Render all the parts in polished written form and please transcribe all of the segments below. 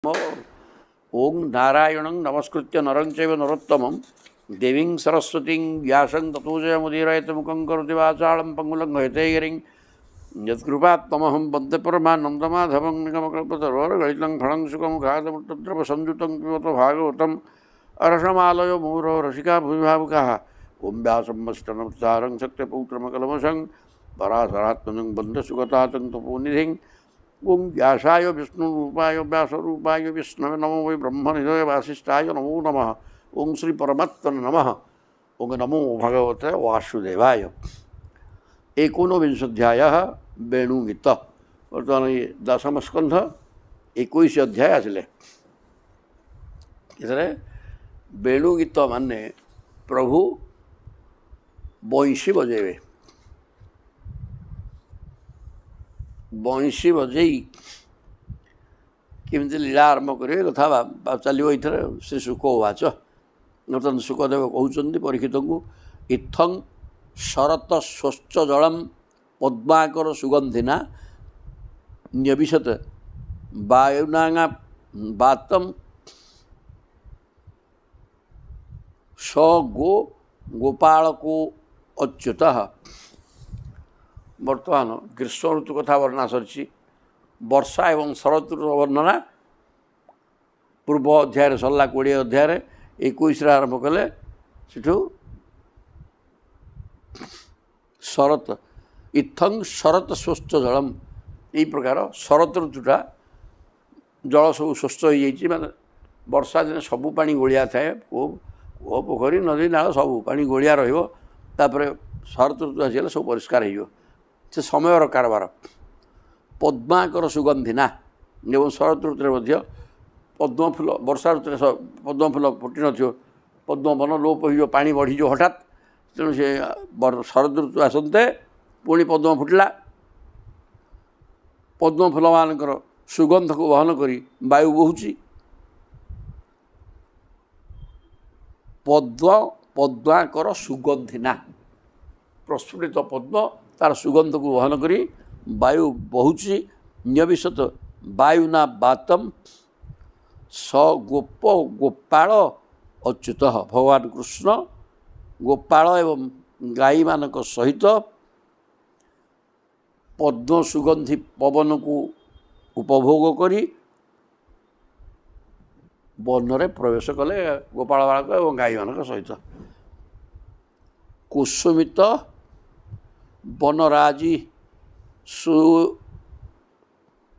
ओं नारायणं नमस्कृत्य नरं चैव नरोत्तमं देवीं सरस्वतीं व्यासं ततो जयमुदीरयेतमुखं करोति वाचालं पङ्गुलं हयतेगिरिं यत्कृपात्तमहं वन्दे परमानन्दमाधवं निगमकल्पतरोर्गलितं फलं सुखमुखादमुद्रवसंयुतं पिबत भागवतम् अर्षमालयो मुहुरो रसिका भूमिभावुकाः ॐ व्यासं वसिष्ठनमस्कारं सत्यपौत्रमकलमशं पराशरात्मनं वन्दे सुगतातं तपोनिधिं ओं व्यासाय विष्णुरूपाय व्यासरूपाय विष्णवे नमो वै ब्रह्मनिधये वासिष्ठाय नमो नमः। ओं श्री परमात्मने नमः। ओं नमो भगवते वासुदेवाय। 19 वेणुगीत बर्तमान ये 10 स्कंध 21 अध्याय आसिले इधर वेणुगीत माने प्रभु बंशी बजेबे बंशी बजई केमती लीला आरंभ करेंगे कथा चलो ये श्री शुक उवाच बर्तमान शुकदेव कहते परीक्षित को इत्थं शरत स्वच्छ जलम पद्माकर सुगंधिना न्यविशत वायुना बातम स गोपाल को अच्युत। बर्तमान ग्रीष्म ऋतु कथा वर्णना सरी वर्षा एवं शरत ऋतु वर्णना पूर्व अध्याय सरला 20 अध्याय 21 आरंभ कले सेठू शरत इत्थं शरत स्वच्छ जलम यही प्रकार शरत ऋतुटा जल सब स्वच्छ हो जाइए माने वर्षा दिन सबू पानी गोलिया थाए कूह पोखरी नदी नाल सबू पानी गोलिया रही शरत ऋतु आसगले सब परिष्कार हो से समयर कारबार पद्माकर सुगंधिना एवं शरत ऋतु पद्म फूल वर्षा ऋतु पद्म फूल फुटी न पद्म वन लोप हो पा बढ़ी हठात तेणु से शरद ऋतु आसते पुणी पद्म फुटला पद्म फूल मानकर सुगंध को वहन करी वायु बहुची पद्म पद्माकर सुगंधिना प्रस्फुटित पद्म तार सुगंध को वहन करी वायु बहुची न्यविशत वायुना बातम स गोपाल अच्युत भगवान कृष्ण गोपाल एवं गाई मानक सहित पद्म सुगंधी पवन को उपभोग करी वन प्रवेश कले गोपाल बालक एवं गाई मानक सहित कुसुमित वनराजी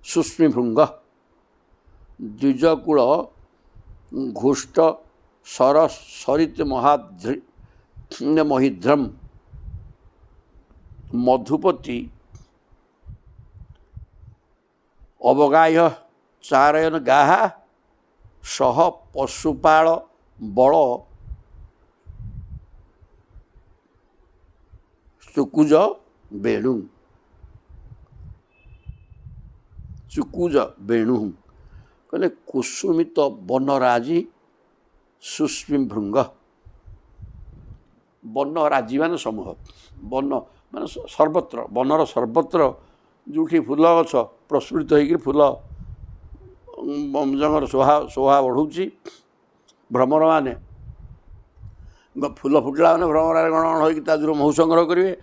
सुष्मिभृंग द्विजकूल घुष्ट सर सरित महिध्रम मधुपति अवगाह्य चारयन गाहा सह पशुपाल बल चुकुज वेणु चुकुज वेणु कहले कुसुमित वनराजी सुष्मिभृंग वनराजी मान समूह वन मान सर्वत्र वनर सर्वत्र जोठी फूल गछ प्रस्फुटित होकर फूल जंगर शोभा बढ़ुची भ्रमर माने फूल फुटला मैंने भ्रमर गण गण हो महू संग्रह करेंगे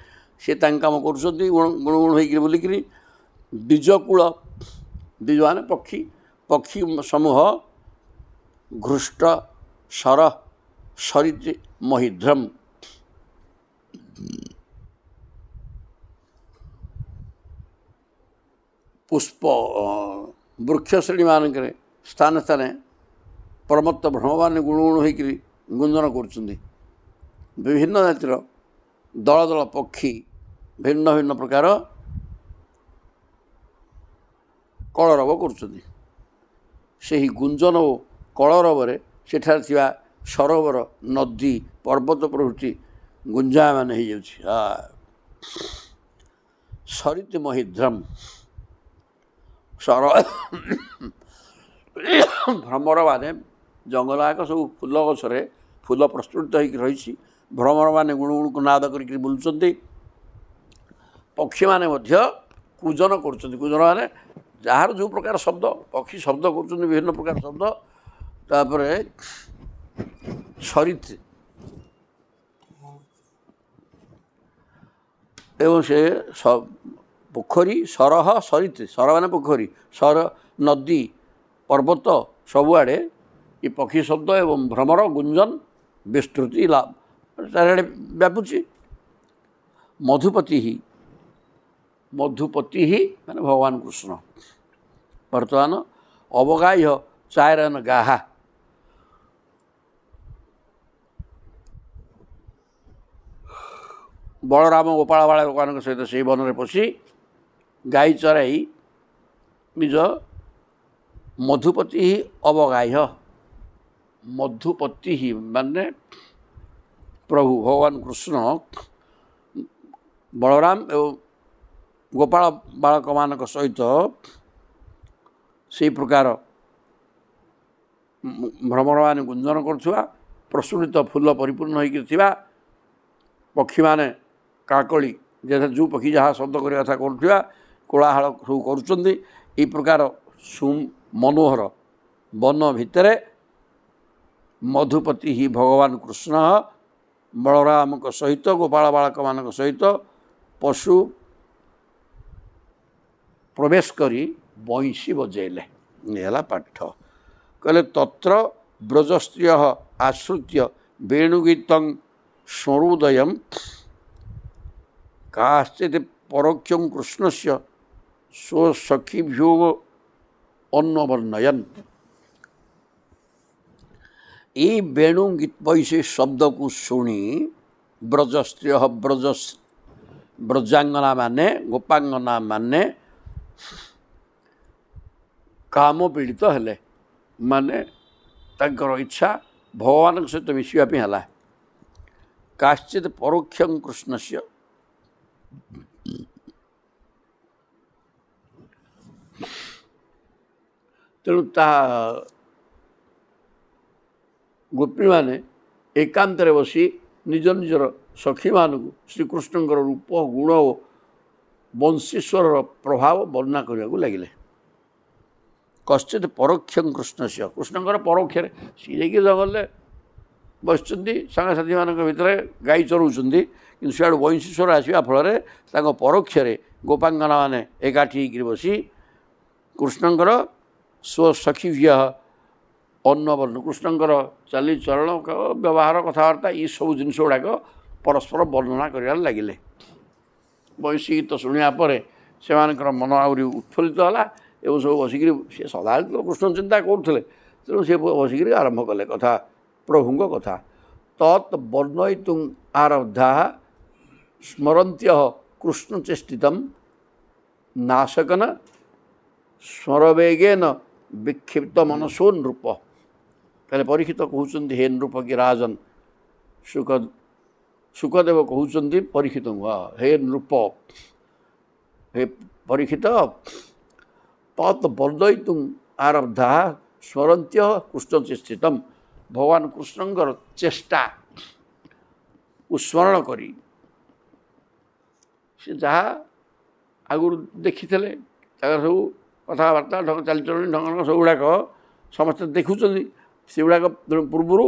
सी कम कर गुण गुण हो बुलिक द्विजकूल द्विज मान पक्षी पक्षी समूह घृष्ट सर सरित महिध्रम पुष्प वृक्ष श्रेणी मानक स्थान स्थान परमत्त भ्रम मान गुण गुण हो गुंजन कर विभिन्न जातिर दल दल पक्षी भिन्न भिन्न प्रकार कलरव कर गुंजन और कलरव सेठार थिबा सरोवर नदी पर्वत प्रभृति गुंजायमान हो सरित महिध्रम सर भ्रमर माने जंगल आक सब फूल गछरे फूल प्रस्फुटित हो रही भ्रमर माने गुण गुण को नाद कर बुलुंट पक्षी माने कूजन कर कूजन माने ଯାହାର ଯେଉଁ ପ୍ରକାର ଶବ୍ଦ ପକ୍ଷୀ ଶବ୍ଦ କରୁଛନ୍ତି ବିଭିନ୍ନ ପ୍ରକାର ଶବ୍ଦ ତାପରେ ସରିତ ଏବଂ ସେ ପୋଖରୀ ସରହ ସରିତ ସର ମାନେ ପୋଖରୀ ସର ନଦୀ ପର୍ବତ ସବୁଆଡ଼େ ଏ ପକ୍ଷୀ ଶବ୍ଦ ଏବଂ ଭ୍ରମର ଗୁଞ୍ଜନ ବିସ୍ତୃତି ଚାରିଆଡ଼େ ବ୍ୟାପୁଛି। ମଧୁପତି ହିଁ ମାନେ ଭଗବାନ କୃଷ୍ଣ ବର୍ତ୍ତମାନ ଅବଗାହ୍ୟ ଚାୟରନ ଗାହା ବଳରାମ ଗୋପାଳ ବାଳକମାନଙ୍କ ସହିତ ସେହି ବନରେ ପଶି ଗାଈ ଚରାଇ ନିଜ ମଧୁପତି ହିଁ ଅବଗାହ୍ୟ ମଧୁପତି ହିଁ ମାନେ ପ୍ରଭୁ ଭଗବାନ କୃଷ୍ଣ ବଳରାମ ଏବଂ ଗୋପାଳ ବାଳକମାନଙ୍କ ସହିତ ସେହି ପ୍ରକାର ଭ୍ରମଣମାନେ ଗୁଞ୍ଜନ କରୁଥିବା ପ୍ରସ୍ଫୁଟିତ ଫୁଲ ପରିପୂର୍ଣ୍ଣ ହୋଇକରି ଥିବା ପକ୍ଷୀମାନେ କାକଳି ଯେଉଁ ପକ୍ଷୀ ଯାହା ଶବ୍ଦ କରିବା କଥା କରୁଥିବା କୋଳାହଳ ସବୁ କରୁଛନ୍ତି। ଏହି ପ୍ରକାର ମନୋହର ବନ ଭିତରେ ମଧୁପତି ହିଁ ଭଗବାନ କୃଷ୍ଣ ବଳରାମଙ୍କ ସହିତ ଗୋପାଳ ବାଳକମାନଙ୍କ ସହିତ ପଶୁ ପ୍ରବେଶ କରି ବଇଁଶୀ ବଜେଇଲେ। ଏ ହେଲା ପାଠ। କହିଲେ ତତ୍ର ବ୍ରଜସ୍ତ୍ରିୟ ଆଶ୍ରିତ୍ୟ ବେଣୁଗୀତଂ ସ୍ୱରୁଦୟମ୍ କାଶ୍ଚିତ୍ ପରୋକ୍ଷଂ କୃଷ୍ଣସ୍ୟ ସ୍ୱସଖୀଭ୍ୟୋ ଅନ୍ୱବର୍ଣ୍ଣୟନ୍। এই ବେଣୁ ବୈଶୀ ଶବ୍ଦକୁ ଶୁଣି ବ୍ରଜସ୍ତ୍ରିୟ ବ୍ରଜାଙ୍ଗନା ମାନେ ଗୋପାଙ୍ଗନା ମାନେ କାମ ପୀଡ଼ିତ ହେଲେ ମାନେ ତାଙ୍କର ଇଚ୍ଛା ଭଗବାନଙ୍କ ସହିତ ମିଶିବା ପାଇଁ ହେଲା। କାଶ୍ଚିତ୍ ପରୋକ୍ଷଂ କୃଷ୍ଣସ୍ୟ ତେଣୁ ତାହା ଗୋପୀମାନେ ଏକାନ୍ତରେ ବସି ନିଜ ନିଜର ସଖୀମାନଙ୍କୁ ଶ୍ରୀକୃଷ୍ଣଙ୍କର ରୂପ ଗୁଣ ଓ ବଂଶୀଶ୍ୱରର ପ୍ରଭାବ ବର୍ଣ୍ଣନା କରିବାକୁ ଲାଗିଲେ। କଶ୍ଚିତ୍ ପରୋକ୍ଷଂ କୃଷ୍ଣସ୍ୟ କୃଷ୍ଣଙ୍କର ପରୋକ୍ଷରେ ସିଏ ଯାଇକି ଜଙ୍ଗଲରେ ବସିଛନ୍ତି ସାଙ୍ଗସାଥିମାନଙ୍କ ଭିତରେ ଗାଈ ଚରାଉଛନ୍ତି କିନ୍ତୁ ସିଆଡ଼ୁ ବଂଶୀଶ୍ୱର ଆସିବା ଫଳରେ ତାଙ୍କ ପରୋକ୍ଷରେ ଗୋପାଙ୍ଗନାମାନେ ଏକାଠି ହେଇକରି ବସି କୃଷ୍ଣଙ୍କର ସ୍ୱସଖୀଭ୍ୟ ଅନ୍ୱବର୍ଣ୍ଣ କୃଷ୍ଣଙ୍କର ଚାଲିଚଳନ ବ୍ୟବହାର କଥାବାର୍ତ୍ତା ଏସବୁ ଜିନିଷ ଗୁଡ଼ାକ ପରସ୍ପର ବର୍ଣ୍ଣନା କରିବାରେ ଲାଗିଲେ। ବଂଶୀ ଗୀତ ଶୁଣିବା ପରେ ସେମାନଙ୍କର ମନ ଆହୁରି ଉତ୍ଫୁଲ୍ଲିତ ହେଲା ଏବଂ ସବୁ ବସିକିରି ସେ ସଦାବେଳେ ତ କୃଷ୍ଣ ଚିନ୍ତା କରୁଥିଲେ ତେଣୁ ସେ ବସିକିରି ଆରମ୍ଭ କଲେ କଥା ପ୍ରଭୁଙ୍କ କଥା। ତତ୍ ବର୍ଣ୍ଣୟିତୁଂ ଆରବ୍ଧା ସ୍ମରନ୍ତ୍ୟ କୃଷ୍ଣ ଚେଷ୍ଟିତମ୍ ନାଶକନ ସ୍ମରବେଗେନ ବିକ୍ଷିପ୍ତ ମନସୋ ନୃପ। ତାହେଲେ ପରୀକ୍ଷିତ କହୁଛନ୍ତି ହେ ନୃପ କି ରାଜନ ଶୁକଦେବ କହୁଛନ୍ତି ପରୀକ୍ଷିତଙ୍କୁ ହେ ନୃପ ହେ ପରୀକ୍ଷିତ ତତ୍ ବର୍ଣ୍ଣୟିତୁଂ ଆରବ୍ଧା ସ୍ମରନ୍ତ୍ୟ କୃଷ୍ଣ ଚେଷ୍ଟିତମ୍ ଭଗବାନ କୃଷ୍ଣଙ୍କର ଚେଷ୍ଟା ସ୍ମରଣ କରି ସେ ଯାହା ଆଗରୁ ଦେଖିଥିଲେ ତାଙ୍କର ସବୁ କଥାବାର୍ତ୍ତା ଚାଲିଚଳଣି ଢଙ୍ଗ ସବୁଗୁଡ଼ାକ ସମସ୍ତେ ଦେଖୁଛନ୍ତି ସେଗୁଡ଼ାକ ପୂର୍ବରୁ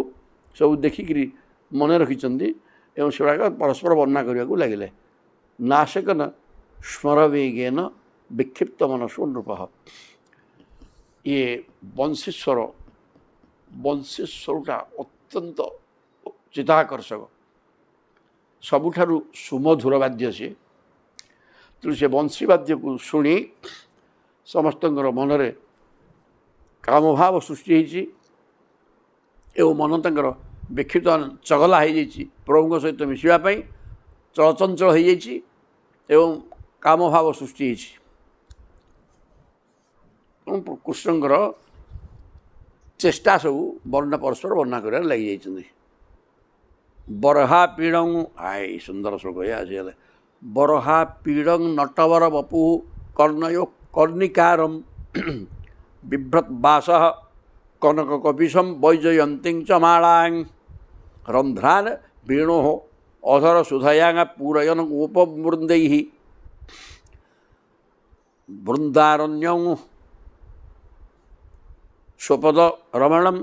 ସବୁ ଦେଖିକିରି ମନେ ରଖିଛନ୍ତି ଏବଂ ସେଗୁଡ଼ାକ ପରସ୍ପର ବର୍ଣ୍ଣନା କରିବାକୁ ଲାଗିଲେ। ନାଶକନ ସ୍ମରବେଗେନ ବିକ୍ଷିପ୍ତ ମନସୋ ନୃପ। ଇଏ ବଂଶୀଶ୍ୱରଟା ଅତ୍ୟନ୍ତ ଚିତାକର୍ଷକ ସବୁଠାରୁ ସୁମଧୁର ବାଦ୍ୟ ସିଏ। ତେଣୁ ସେ ବଂଶୀ ବାଦ୍ୟକୁ ଶୁଣି ସମସ୍ତଙ୍କର ମନରେ କାମଭାବ ସୃଷ୍ଟି ହେଇଛି ଏବଂ ମନ ତାଙ୍କର ବିକ୍ଷିପ୍ତ ଚଗଲା ହେଇଯାଇଛି ପ୍ରଭୁଙ୍କ ସହିତ ମିଶିବା ପାଇଁ ଚଳଚଞ୍ଚଳ ହେଇଯାଇଛି ଏବଂ କାମଭାବ ସୃଷ୍ଟି ହେଇଛି ଏବଂ କୃଷ୍ଣଙ୍କର ଚେଷ୍ଟା ସବୁ ପରସ୍ପର ବର୍ଣ୍ଣନା କରିବାରେ ଲାଗିଯାଇଛନ୍ତି। ବରହା ପୀଡ଼ଂ ସୁନ୍ଦର ଶ୍ଲୋକ ଆସିଗଲେ ବରହା ପୀଡ଼ଂ ନଟବର ବପୁ କର୍ଣ୍ଣୟୋ କର୍ଣ୍ଣିକାରମ୍ ବିଭ୍ରତ ବାସ କନକ କପିଶମ୍ ବୈଜୟନ୍ତୀଂ চ ମାଳାଂ ରନ୍ଧ୍ରାନ୍ ବେଣୋ ଅଧର ସୁଧୟାଂ ପୂରୟନ୍ ଉପବୃନ୍दैः ବୃନ୍ଦାରଣ୍ୟଂ ସ୍ୱପଦ ରମଣಂ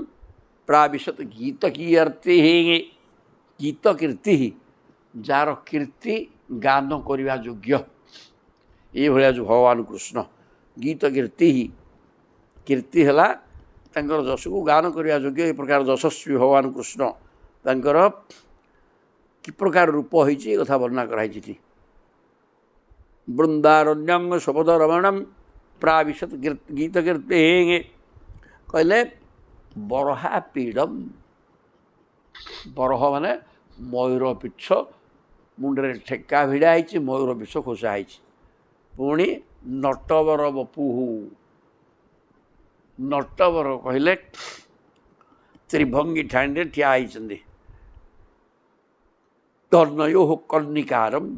ପ୍ରାବିଶତ ଗୀତ କୀର୍ତ୍ତି ଗୀତ କୀର୍ତ୍ତି ଯାହାର କୀର୍ତ୍ତି ଗାନ କରିବା ଯୋଗ୍ୟ ଏଇଭଳିଆ ଯେଉଁ ଭଗବାନ କୃଷ୍ଣ ଗୀତ କୀର୍ତ୍ତି ହେଲା ତାଙ୍କର ଯଶକୁ ଗାନ କରିବା ଯୋଗ୍ୟ ଏ ପ୍ରକାର ଯଶସ୍ୱୀ ଭଗବାନ କୃଷ୍ଣ ତାଙ୍କର କି ପ୍ରକାର ରୂପ ହୋଇଛି ଏ କଥା ବର୍ଣ୍ଣନା କରାହେଇଛି ଏଠି। ବୃନ୍ଦାରଣ୍ୟଂ ସ୍ୱପଦ ରମଣಂ ପ୍ରାବିଶତ ଗୀତ କୀର୍ତ୍ତି କହିଲେ ବରହା ପୀଡ଼ମ୍ ବରହ ମାନେ ମୟୂର ପିଚ୍ଛ ମୁଣ୍ଡରେ ଠେକା ଭିଡ଼ା ହେଇଛି ମୟୂର ପିଚ୍ଛ ଖୋସା ହେଇଛି। ପୁଣି ନଟବର ବପୁହୁ ନଟବର କହିଲେ ତ୍ରିଭଙ୍ଗୀ ଠାଣିରେ ଠିଆ ହେଇଛନ୍ତି। ତନ୍ନୟୋ କର୍ଣ୍ଣିକାରମ୍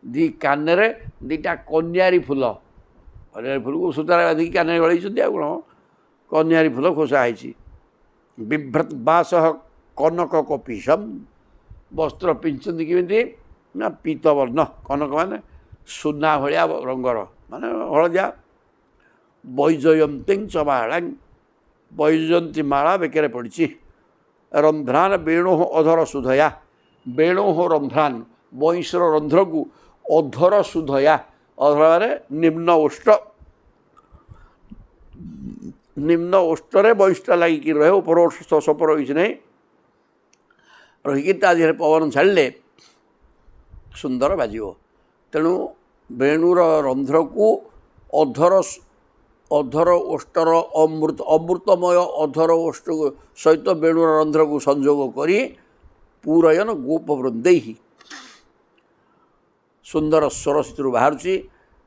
ଦି କାନରେ ଦୁଇଟା କନିଆରୀ ଫୁଲ କନିଆରୀ ଫୁଲକୁ ସୂତାରେ ବାନ୍ଧିକି କାନରେ ଗଳେଇଛନ୍ତି ଆଉ କ'ଣ କନିଆରୀ ଫୁଲ ଖୋସା ହେଇଛି। ବିଭ୍ରତ ବାସହ କନକ କପିଶମ୍ ବସ୍ତ୍ର ପିନ୍ଧିଛନ୍ତି କେମିତି ନା ପୀତବର୍ଣ୍ଣ କନକ ମାନେ ସୁନା ଭଳିଆ ରଙ୍ଗର ମାନେ ହଳଦିଆ। ବୈଜୟନ୍ତୀଂ ଚ ମାଳାଂ ବୈଜୟନ୍ତୀ ମାଳା ବେକରେ ପଡ଼ିଛି। ରନ୍ଧ୍ରାନ୍ ବେଣୋ ଅଧର ସୁଧୟା ବେଣୋ ରନ୍ଧ୍ରାନ୍ ବଇଁଶର ରନ୍ଧ୍ରକୁ ଅଧର ସୁଧୟା ଅଧରରେ ନିମ୍ନ ଓଷ୍ଠରେ ବଇଁଶଟା ଲାଗିକି ରହେ ଉପର ଓଷ୍ଠ ସପର କିଛି ନାହିଁ ରହିକି ତା ଦେହରେ ପବନ ଛାଡ଼ିଲେ ସୁନ୍ଦର ବାଜିବ। ତେଣୁ ବେଣୁର ରନ୍ଧ୍ରକୁ ଅଧର ଓଷ୍ଠର ଅମୃତମୟ ଅଧର ଓଷ୍ଠ ସହିତ ବେଣୁର ରନ୍ଧ୍ରକୁ ସଂଯୋଗ କରି ପୂରୟନ ଗୋପ ବୃନ୍ଦେହି ସୁନ୍ଦର ସ୍ୱର ସେଥିରୁ ବାହାରୁଛି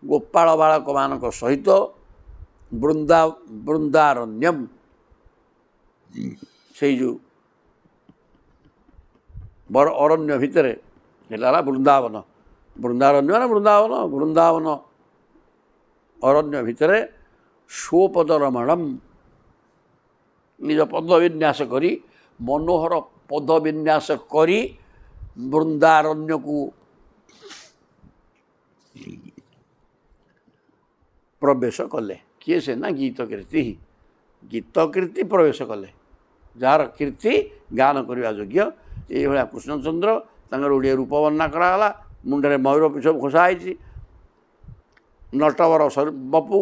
ଗୋପାଳ ବାଳକମାନଙ୍କ ସହିତ ବୃନ୍ଦାରଣ୍ୟମ୍ ସେଇ ଯେଉଁ ଅରଣ୍ୟ ଭିତରେ ହେଲା ହେଲା ବୃନ୍ଦାବନ ବୃନ୍ଦାରଣ୍ୟ ନା ବୃନ୍ଦାବନ ଅରଣ୍ୟ ଭିତରେ ସ୍ୱପଦ ରମଣମ୍ ନିଜ ପଦ ବିନ୍ୟାସ କରି ମନୋହର ପଦ ବିନ୍ୟାସ କରି ବୃନ୍ଦାରଣ୍ୟକୁ ପ୍ରବେଶ କଲେ। କିଏ ସେ ନା ଗୀତ କୀର୍ତ୍ତି ପ୍ରବେଶ କଲେ ଯାହାର କୀର୍ତ୍ତି ଗାନ କରିବା ଯୋଗ୍ୟ ଏଇଭଳିଆ କୃଷ୍ଣଚନ୍ଦ୍ର ତାଙ୍କର ଓଡ଼ିଆ ରୂପ ବର୍ଣ୍ଣନା କରାଗଲା। ମୁଣ୍ଡରେ ମୟୂର ପିଛ ଖୋସା ହେଇଛି। ନଟବର ବପୁ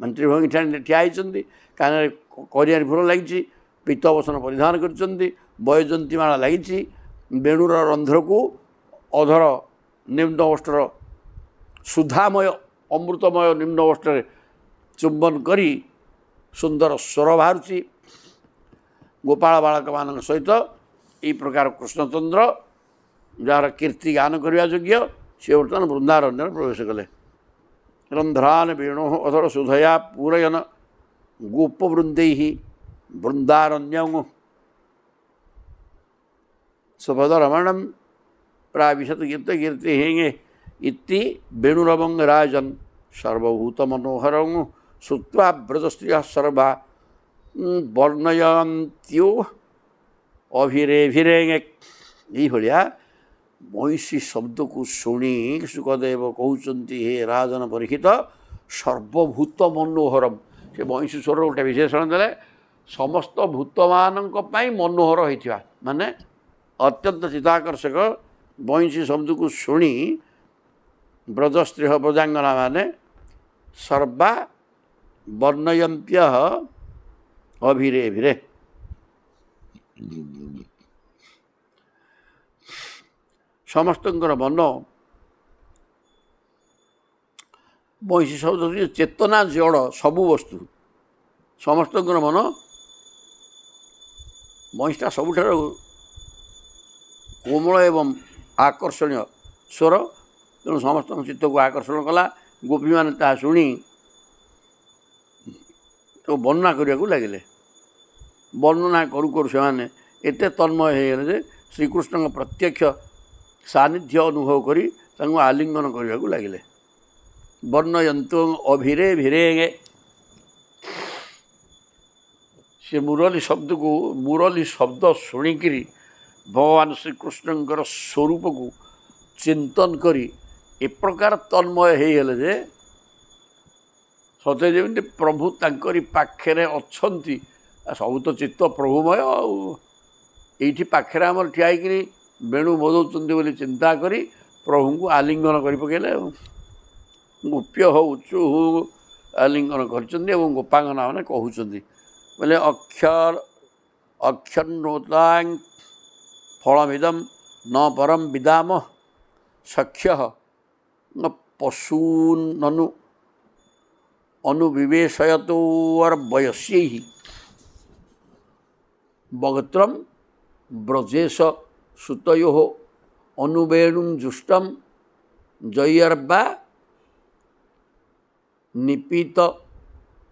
ମାନେ ତ୍ରିଭଙ୍ଗୀ ଠାଣିରେ ଠିଆ ହେଇଛନ୍ତି। କାନରେ କନିଆରୀ ଫୁଲ ଲାଗିଛି। ପୀତବସନ ପରିଧାନ କରିଛନ୍ତି। ବୈଜୟନ୍ତୀ ମାଳା ଲାଗିଛି। ବେଣୁର ରନ୍ଧ୍ରକୁ ଅଧର ନିମ୍ନ ଓଷ୍ଠର ସୁଧାମୟ ଅମୃତମୟ ନିମ୍ନ ଓଷ୍ଠରେ ଚୁମ୍ବନ କରି ସୁନ୍ଦର ସ୍ୱର ବାହାରୁଛି। ଗୋପାଳ ବାଳକମାନଙ୍କ ସହିତ ଏହି ପ୍ରକାର କୃଷ୍ଣଚନ୍ଦ୍ର ଯାହାର କୀର୍ତ୍ତି ଗାନ କରିବା ଯୋଗ୍ୟ ସେ ବର୍ତ୍ତମାନ ବୃନ୍ଦାରଣ୍ୟରେ ପ୍ରବେଶ କଲେ। ରନ୍ଧ୍ରାନ୍ ବେଣୋ ଅଧର ସୁଧୟା ପୂରୟନ ଗୋପବୃନ୍ଦେହି ବୃନ୍ଦାରଣ୍ୟଂ ସ୍ୱପଦ ରମଣମ୍ ପ୍ରାବିଶତ ଗୀତ କୀର୍ତ୍ତି ଇତି ବେଣୁରବଂ ରାଜନ୍ ସର୍ବଭୂତ ମନୋହରଂ ଶ୍ରୁତ୍ୱା ବ୍ରଜସ୍ତ୍ରିୟଃ ସର୍ବା ବର୍ଣ୍ଣୟନ୍ତ୍ୟୋ ଅଭିରେଭିରେ ଏଇଭଳିଆ ମଇଁଷୀ ଶବ୍ଦକୁ ଶୁଣି ଶୁକଦେବ କହୁଛନ୍ତି ହେ ରାଜନ ପରୀକ୍ଷିତ ସର୍ବଭୂତ ମନୋହରମ୍ ସେ ମଇଁଷୀ ସ୍ୱରର ଗୋଟେ ବିଶେଷଣ ଦେଲେ ସମସ୍ତ ଭୂତମାନଙ୍କ ପାଇଁ ମନୋହର ହୋଇଥିବା ମାନେ ଅତ୍ୟନ୍ତ ଚିତ୍ତାକର୍ଷକ ମଇଁଷୀ ଶବ୍ଦକୁ ଶୁଣି ବ୍ରଜସ୍ତ୍ରୀ ବ୍ରଜାଙ୍ଗନା ମାନେ ସର୍ବା ବର୍ଣ୍ଣୟନ୍ତ୍ୟ ଅଭିରେଭିରେ ସମସ୍ତଙ୍କର ମନ ମଇଁଷୀ ଶବ୍ଦ ଚେତନା ଜଡ଼ ସବୁ ବସ୍ତୁ ସମସ୍ତଙ୍କର ମନ ମଇଁଷୀଟା ସବୁଠାରୁ କୋମଳ ଏବଂ ଆକର୍ଷଣୀୟ ସ୍ୱର ତେଣୁ ସମସ୍ତଙ୍କ ଚିତ୍ତକୁ ଆକର୍ଷଣ କଲା। ଗୋପୀମାନେ ତାହା ଶୁଣି ତାକୁ ବର୍ଣ୍ଣନା କରିବାକୁ ଲାଗିଲେ। ବର୍ଣ୍ଣନା କରୁ କରୁ ସେମାନେ ଏତେ ତନ୍ମୟ ହୋଇଗଲେ ଯେ ଶ୍ରୀକୃଷ୍ଣଙ୍କ ପ୍ରତ୍ୟକ୍ଷ ସାନ୍ନିଧ୍ୟ ଅନୁଭବ କରି ତାଙ୍କୁ ଆଲିଙ୍ଗନ କରିବାକୁ ଲାଗିଲେ। ବର୍ଣ୍ଣୟନ୍ତୁ ଅଭିରେ ଭିରେ ସେ ମୁରଲୀ ଶବ୍ଦ ଶୁଣିକିରି ଭଗବାନ ଶ୍ରୀକୃଷ୍ଣଙ୍କର ସ୍ୱରୂପକୁ ଚିନ୍ତନ କରି ଏ ପ୍ରକାର ତନ୍ମୟ ହୋଇଗଲେ ଯେ ସତେ ଯେମିତି ପ୍ରଭୁ ତାଙ୍କରି ପାଖରେ ଅଛନ୍ତି। ସବୁ ତ ଚିତ୍ତ ପ୍ରଭୁମୟ ଆଉ ଏଇଠି ପାଖରେ ଆମର ଠିଆ ହେଇକିରି ବେଣୁ ବଜାଉଛନ୍ତି ବୋଲି ଚିନ୍ତା କରି ପ୍ରଭୁଙ୍କୁ ଆଲିଙ୍ଗନ କରି ପକାଇଲେ ଆଉ ଗୋପ୍ୟ ହଉଚୁ ଆଲିଙ୍ଗନ କରିଛନ୍ତି ଏବଂ ଗୋପାଙ୍ଗନା ମାନେ କହୁଛନ୍ତି ବୋଲେ ଅକ୍ଷନ୍ନୋତାଂ ଫଳମିଦମ୍ ନ ପରମ ବିଦାମ ସଖ୍ୟ ପଶୂନନୁ ଅନୁବିବେଶୟତୋର୍ବୟସ୍ୟୈ ବଗତ୍ରମ୍ ବ୍ରଜେଶ ସୁତୟୋ ଅନୁବେଣୁଂ ଜୁଷ୍ଟମ୍ ଜୟର୍ବା ନିପୀତ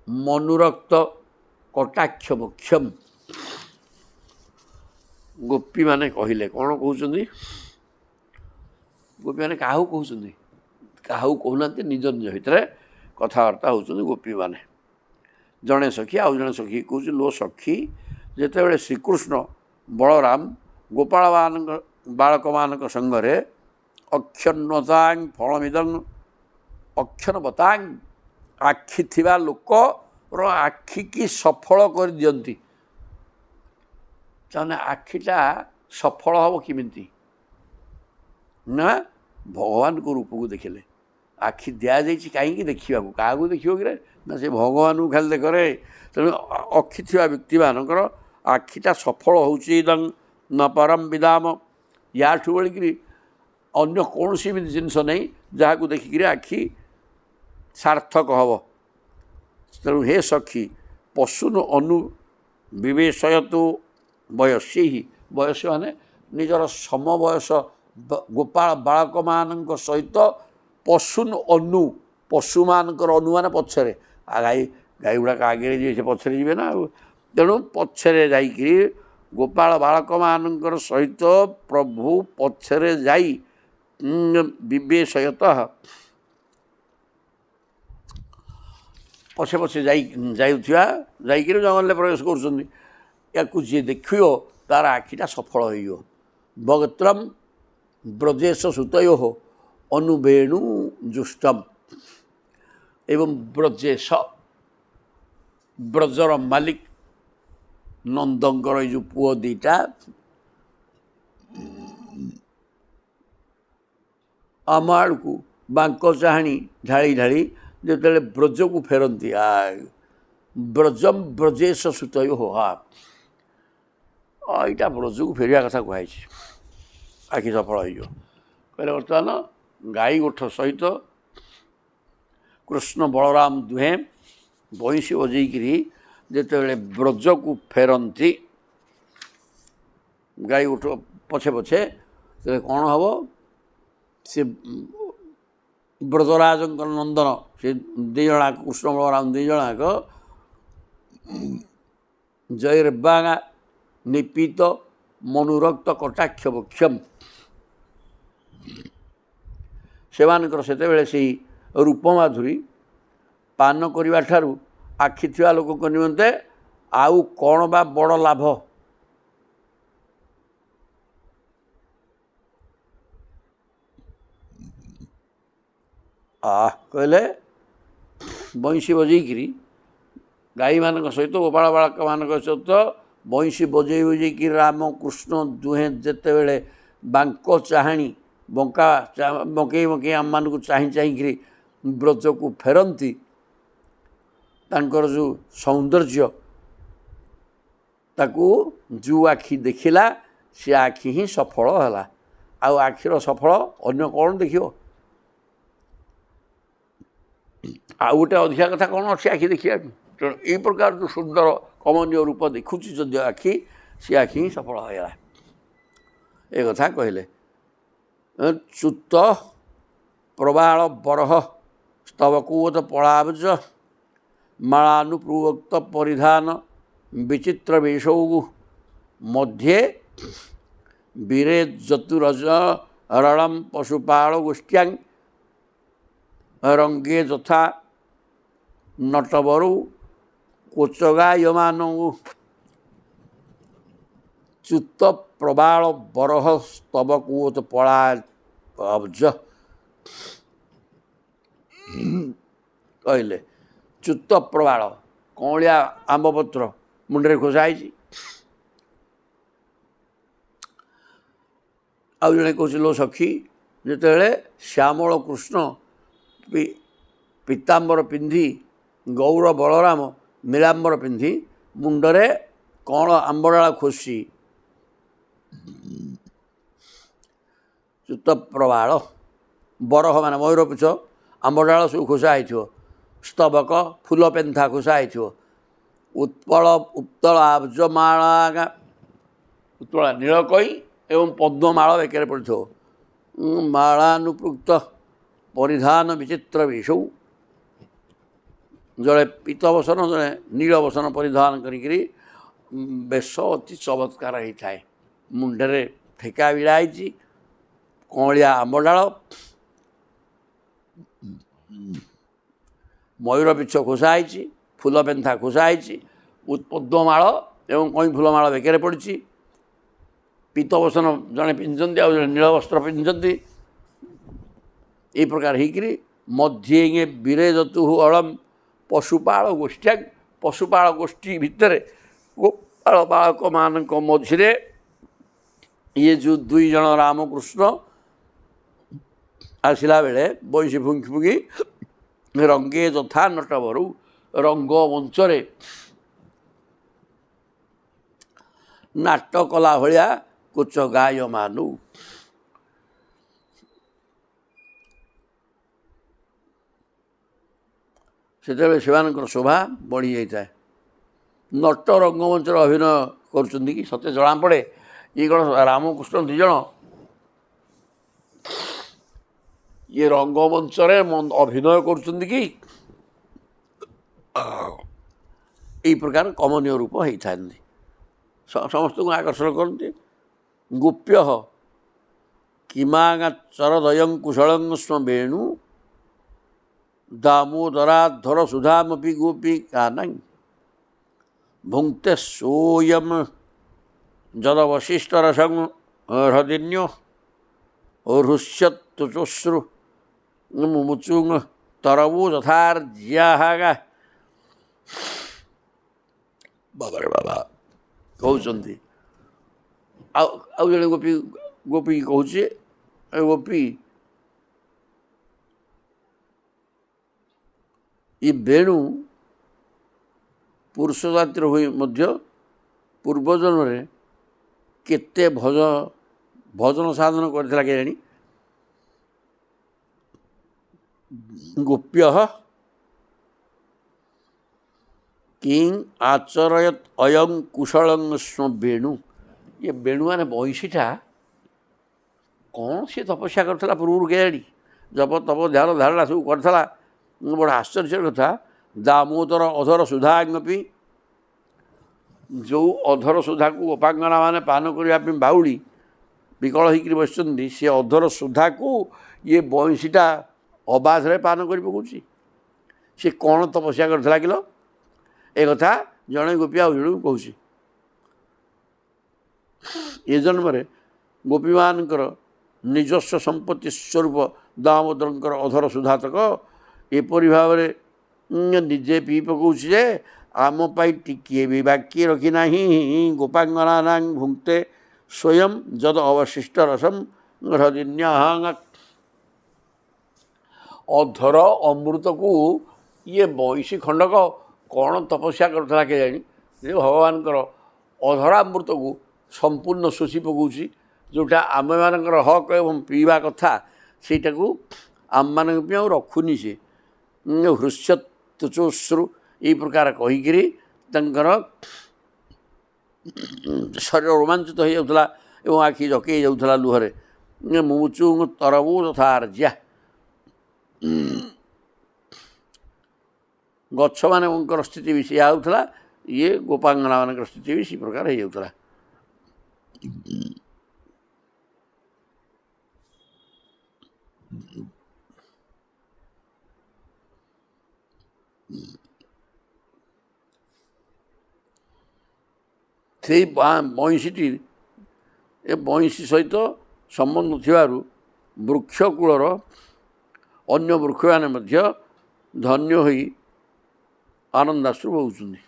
ମନୁରକ୍ତ କଟାକ୍ଷ ବକ୍ଷମ୍। ଗୋପୀମାନେ କହିଲେ, କ'ଣ କହୁଛନ୍ତି? ଗୋପୀମାନେ କାହାକୁ କହୁଛନ୍ତି? କାହାକୁ କହୁନାହାନ୍ତି, ନିଜ ନିଜ ଭିତରେ କଥାବାର୍ତ୍ତା ହେଉଛନ୍ତି ଗୋପୀମାନେ। ଜଣେ ସଖୀ ଆଉ ଜଣେ ସଖୀ କହୁଛି, ଲୋ ସଖୀ, ଯେତେବେଳେ ଶ୍ରୀକୃଷ୍ଣ ବଳରାମ ବାଳକମାନଙ୍କ ସଙ୍ଗରେ ଅକ୍ଷନ୍ନତାଂ ଫଳମିଦଂ ଅକ୍ଷନବତାଂ ଆଖି ଥିବା ଲୋକର ଆଖିକି ସଫଳ କରିଦିଅନ୍ତି। ତାମାନେ ଆଖିଟା ସଫଳ ହେବ କେମିତି ନା ଭଗବାନଙ୍କ ରୂପକୁ ଦେଖିଲେ। ଆଖି ଦିଆଯାଇଛି କାହିଁକି? ଦେଖିବାକୁ। କାହାକୁ ଦେଖିବ କିରେ? ନା ସେ ଭଗବାନଙ୍କୁ ଖାଲି ଦେଖରେ। ତେଣୁ ଆଖି ଥିବା ବ୍ୟକ୍ତିମାନଙ୍କର ଆଖିଟା ସଫଳ ହେଉଛି ଇଦଂ ନ ପରମ ବିଦାମ। ୟାଠୁ ବୋଳିକିରି ଅନ୍ୟ କୌଣସି ଏମିତି ଜିନିଷ ନାହିଁ ଯାହାକୁ ଦେଖିକିରି ଆଖି ସାର୍ଥକ ହେବ। ତେଣୁ ହେ ସଖୀ, ପଶୁନ ଅନୁବିବେଶୟତୁ ବୟସ୍ୟୈ, ବୟସ ମାନେ ନିଜର ସମବୟସ ଗୋପାଳ ବାଳକମାନଙ୍କ ସହିତ ପଶୁନ ଅନୁ, ପଶୁମାନଙ୍କର ଅନୁମାନ ପଛରେ। ଗାଈ ଗୁଡ଼ାକ ଆଗରେ ଯିବେ, ସେ ପଛରେ ଯିବେ ନା ଆଉ। ତେଣୁ ପଛରେ ଯାଇକିରି ଗୋପାଳ ବାଳକମାନଙ୍କର ସହିତ ପ୍ରଭୁ ପଛରେ ଯାଇ ବିବେଶୟତଃ ପଛେ ପଛେ ଯାଇକିରି ଜଙ୍ଗଲରେ ପ୍ରବେଶ କରୁଛନ୍ତି। ୟାକୁ ଯିଏ ଦେଖିବ ତାର ଆଖିଟା ସଫଳ ହୋଇଯିବ। ବଗତ୍ରମ୍ ବ୍ରଜେଶ ସୁତୟୋ ଅନୁବେଣୁ ଜୁଷ୍ଟମ୍। ଏବଂ ବ୍ରଜେଶ, ବ୍ରଜର ମାଲିକ ନନ୍ଦଙ୍କର ଏଇ ଯେଉଁ ପୁଅ ଦୁଇଟା ଆମ ଆଡ଼କୁ ବାଙ୍କ ଚାହାଣି ଢାଳି ଢାଳି ଯେତେବେଳେ ବ୍ରଜକୁ ଫେରନ୍ତି, ବ୍ରଜମ୍ ବ୍ରଜେଶ ସୁତୟୋ, ଏଇଟା ବ୍ରଜକୁ ଫେରିବା କଥା କୁହାଯାଇଛି। ଆଖି ସଫଳ ହୋଇଯିବ। କହିଲେ ବର୍ତ୍ତମାନ ଗାଈ ଗୋଠ ସହିତ କୃଷ୍ଣ ବଳରାମ ଦୁହେଁ ବଇଁଶୀ ବଜେଇକିରି ଯେତେବେଳେ ବ୍ରଜକୁ ଫେରନ୍ତି, ଗାଈ ଗୋଠ ପଛେ ପଛେ, ସେତେବେଳେ କ'ଣ ହେବ? ସେ ବ୍ରଜରାଜଙ୍କର ନନ୍ଦନ, ସେ ଦୁଇ ଜଣଯାକ କୃଷ୍ଣ ବଳରାମ ଦୁଇ ଜଣଯାକ ଜୟର୍ବାଙ୍ଗା ନିପୀତ ମନୁରକ୍ତ କଟାକ୍ଷ ବକ୍ଷମ୍, ସେମାନଙ୍କର ସେତେବେଳେ ସେଇ ରୂପମାଧୁରୀ ପାନ କରିବା ଠାରୁ ଆଖି ଥିବା ଲୋକଙ୍କ ନିମନ୍ତେ ଆଉ କ'ଣ ବା ବଡ଼ ଲାଭ? କହିଲେ ବଇଁଶୀ ବଜେଇକିରି ଗାଈମାନଙ୍କ ସହିତ ଗୋପାଳ ବାଳକମାନଙ୍କ ସହିତ ବଇଁଶୀ ବଜେଇ ବଜେଇକି ରାମକୃଷ୍ଣ ଦୁହେଁ ଯେତେବେଳେ ବାଙ୍କ ଚାହାଣି ବଙ୍କେଇ ଆମମାନଙ୍କୁ ଚାହିଁ ଚାହିଁକିରି ବ୍ରଜକୁ ଫେରନ୍ତି, ତାଙ୍କର ଯେଉଁ ସୌନ୍ଦର୍ଯ୍ୟ ତାକୁ ଯେଉଁ ଆଖି ଦେଖିଲା ସେ ଆଖି ହିଁ ସଫଳ ହେଲା। ଆଉ ଆଖିର ସଫଳ ଅନ୍ୟ କ'ଣ ଦେଖିବ? ଆଉ ଗୋଟେ ଅଧିକା କଥା କ'ଣ ଅଛି ଆଖି ଦେଖିବାକୁ? ତେଣୁ ଏଇ ପ୍ରକାର ଯେଉଁ ସୁନ୍ଦର କମନୀୟ ରୂପ ଦେଖୁଛି ଯଦି ଆଖି, ସେ ଆଖି ହିଁ ସଫଳ ହୋଇଗଲା। ଏ କଥା କହିଲେ। ଚ୍ୟୁତ ପ୍ରବାଳ ବରହ ସ୍ତବକୂତ ପଳାବଜ ମାଳାନୁପୂକ୍ତ ପରିଧାନ ବିଚିତ୍ର ବେଶୌ ମଧ୍ୟେ ବୀରେ ଚତୁରଜ ରଳମ୍ ପଶୁପାଳ ଗୋଷ୍ଠ୍ୟାଂ ରଙ୍ଗେ ଯଥା ନଟବରୁ କୋଚଗାୟମାନୁ। ଚ୍ୟୁତ ପ୍ରବାଳ ବରହ ସ୍ତବକୂତ ପଳାବଜ କହିଲେ ଚ୍ୟୁତ ପ୍ରବାଳ କଅଁଳିଆ ଆମ୍ବପତ୍ର ମୁଣ୍ଡରେ ଖୋସା ହେଇଛି। ଆଉ ଜଣେ କହୁଛି ଲୋ ସଖୀ, ଯେତେବେଳେ ଶ୍ୟାମଳ କୃଷ୍ଣ ପୀତାମ୍ବର ପିନ୍ଧି ଗୌର ବଳରାମ ନୀଳାମ୍ବର ପିନ୍ଧି ମୁଣ୍ଡରେ କଅଁଳ ଆମ୍ବଡାଳ ଖୋସି ଚ୍ୟୁତ ପ୍ରବାଳ ବରହ ମାନେ ମୟୂରପୁଚ୍ଛ ଆମ୍ବଡାଳ ସବୁ ଖୋସା ହେଇଥିବ, ସ୍ତବକ ଫୁଲ ପେନ୍ଥା ଖୋସା ହେଇଥିବ, ଉତ୍ତଳ ଆବ୍ଜମାଳା ଉତ୍ପଳ ନୀଳକଇ ଏବଂ ପଦ୍ମମାଳ ବେକରେ ପଡ଼ିଥିବ, ମାଳାନୁପୃକ୍ତ ପରିଧାନ ବିଚିତ୍ର ବିଷଉ, ଜଣେ ପୀତବସନ ଜଣେ ନୀଳବସନ ପରିଧାନ କରିକିରି ବେଶ ଅତି ଚମତ୍କାର ହେଇଥାଏ। ମୁଣ୍ଡରେ ଠେକା ବିଡ଼ା ହେଇଛି, କଅଁଳିଆ ଆମ୍ବଡାଳ, ମୟୂର ପିଛ ଖୋସା ହେଇଛି, ଫୁଲ ପେନ୍ଥା ଖୋସା ହେଇଛି, ପଦ୍ମମାଳ ଏବଂ କଇଁ ଫୁଲମାଳ ବେକରେ ପଡ଼ିଛି। ପୀତବସନ ଜଣେ ପିନ୍ଧିଛନ୍ତି ଆଉ ଜଣେ ନୀଳ ବସ୍ତ୍ର ପିନ୍ଧିଛନ୍ତି। ଏହି ପ୍ରକାର ହେଇକିରି ମଧ୍ୟେ ବିରେଜତୁ ଅଳମ୍ ପଶୁପାଳ ଗୋଷ୍ଠୀ, ପଶୁପାଳ ଗୋଷ୍ଠୀ ଭିତରେ ଗୋପାଳ ବାଳକମାନଙ୍କ ମଝିରେ ଇଏ ଯେଉଁ ଦୁଇ ଜଣ ରାମକୃଷ୍ଣ ଆସିଲା ବେଳେ ବଇଁଶୀ ଫୁଙ୍କି ଫୁଙ୍କି ରଙ୍ଗେ ଯଥା ନଟବରୁ ରଙ୍ଗ ମଞ୍ଚରେ ନାଟ କଲା ଭଳିଆ କୋଚ ଗାୟମାନୁ। ସେତେବେଳେ ସେମାନଙ୍କର ଶୋଭା ବଢ଼ିଯାଇଥାଏ। ନଟ ରଙ୍ଗମଞ୍ଚରେ ଅଭିନୟ କରୁଛନ୍ତି କି ସତେ ଜଣାପଡ଼େ ଇଏ କ'ଣ ରାମକୃଷ୍ଣ ଦୁଇ ଜଣ ଇଏ ରଙ୍ଗମଞ୍ଚରେ ଅଭିନୟ କରୁଛନ୍ତି କି? ଏହି ପ୍ରକାର କମନୀୟ ରୂପ ହେଇଥାନ୍ତି, ସମସ୍ତଙ୍କୁ ଆକର୍ଷଣ କରନ୍ତି। ଗୋପ୍ୟ କିମାଚରଦୟଂ କୁଶଳଂ ସ୍ମ ବେଣୁ ଦାମୋଦରାଧର ସୁଧାମପି ଗୋପୀ କାନଂ ଭୁଙ୍କ୍ତେ ସୋୟମ୍ ଯଦବଶିଷ୍ଟରସଂ ହୃଦିନ୍ୟୋ ହୃଷ୍ୟତ୍ୱଚୋଶ୍ରୁ ମୁମୁଚୁଂ ତରବୁ ଯଥାର୍ଜ୍ୟାହା। ବାବାରେ ବାବା କହୁଛନ୍ତି। ଆଉ ଜଣେ ଗୋପୀ କହୁଛି, ଗୋପୀ ଏ ବେଣୁ ପୁରୁଷ ଜାତିର ହୋଇ ମଧ୍ୟ ପୂର୍ବଜନ୍ମରେ କେତେ ଭଜନ ସାଧନ କରିଥିଲା କେଜାଣି। ଗୋପ୍ୟ କିଂ ଆଚରୟତ୍ ଅୟଂ କୁଶଳଂ ସ୍ମ ବେଣୁ। ଇଏ ବେଣୁ ମାନେ ବଇଁଶୀଟା କ'ଣ ସିଏ ତପସ୍ୟା କରିଥିଲା ପୂର୍ବରୁ କେଜାଣି, ଜପ ତପ ଧ୍ୟାନ ଧାରଣା ସବୁ କରିଥିଲା। ବଡ଼ ଆଶ୍ଚର୍ଯ୍ୟର କଥା, ଦାମୋଦର ଅଧର ସୁଧାଙ୍ଗପି, ଯେଉଁ ଅଧର ସୁଧାକୁ ଗୋପାଙ୍ଗନା ମାନେ ପାନ କରିବା ପାଇଁ ବାଉଳି ବିକଳ ହେଇକିରି ବସିଛନ୍ତି, ସେ ଅଧର ସୁଧାକୁ ଇଏ ବଇଁଶୀଟା ଅବାଧରେ ପାନ କରି ପକାଉଛି। ସେ କ'ଣ ତପସ୍ୟା କରିଥିଲା କିଲ? ଏ କଥା ଜଣେ ଗୋପୀ ଆଉ ଜଣକୁ କହୁଛି। ଏ ଜନ୍ମରେ ଗୋପୀମାନଙ୍କର ନିଜସ୍ୱ ସମ୍ପତ୍ତି ସ୍ୱରୂପ ଦାମୋଦରଙ୍କର ଅଧର ସୁଧାତକ ଏପରି ଭାବରେ ନିଜେ ପିଇ ପକାଉଛି ଯେ ଆମ ପାଇଁ ଟିକିଏ ବି ବାକି ରଖି ନାହିଁ। ଗୋପାଙ୍ଗନାନାଂ ଭୁଙ୍କ୍ତେ ସ୍ୱୟଂ ଯଦ ଅବଶିଷ୍ଟ ରସମ ହୃଦିନ୍ୟାଂ। ଅଧର ଅମୃତକୁ ଇଏ ବଇଁଶୀ ଖଣ୍ଡକ କ'ଣ ତପସ୍ୟା କରୁଥିଲା କେଜାଣି, ଯେ ଭଗବାନଙ୍କର ଅଧରାମୃତକୁ ସମ୍ପୂର୍ଣ୍ଣ ଶୋଷି ପକାଉଛି। ଯେଉଁଟା ଆମମାନଙ୍କର ହକ୍ ଏବଂ ପିଇବା କଥା ସେଇଟାକୁ ଆମମାନଙ୍କ ପାଇଁ ଆଉ ରଖୁନି। ସେ ହୃଷ୍ୟତ୍ୱଚୋଶ୍ରୁ ଏହି ପ୍ରକାର କହିକିରି ତାଙ୍କର ଶରୀର ରୋମାଞ୍ଚିତ ହୋଇଯାଉଥିଲା ଏବଂ ଆଖି ଜକେଇ ଯାଉଥିଲା ଲୁହରେ। ମୁଚୁଂ ତରବୁ ଯଥାର୍ଜ୍ୟା, ଗଛମାନଙ୍କର ସ୍ଥିତି ବି ସେଇଆ ହେଉଥିଲା, ଇଏ ଗୋପାଙ୍ଗନାମାନଙ୍କର ସ୍ଥିତି ବି ସେଇ ପ୍ରକାର ହେଇଯାଉଥିଲା। ସେଇ ବଇଁଶୀଟି ଏ ବଇଁଶୀ ସହିତ ସମ୍ବନ୍ଧ ଥିବାରୁ ବୃକ୍ଷକୂଳର ଅନ୍ୟ ବୃକ୍ଷମାନେ ମଧ୍ୟ ଧନ୍ୟ ହୋଇ ଆନନ୍ଦାଶ୍ରୁ ବହୁଛନ୍ତି।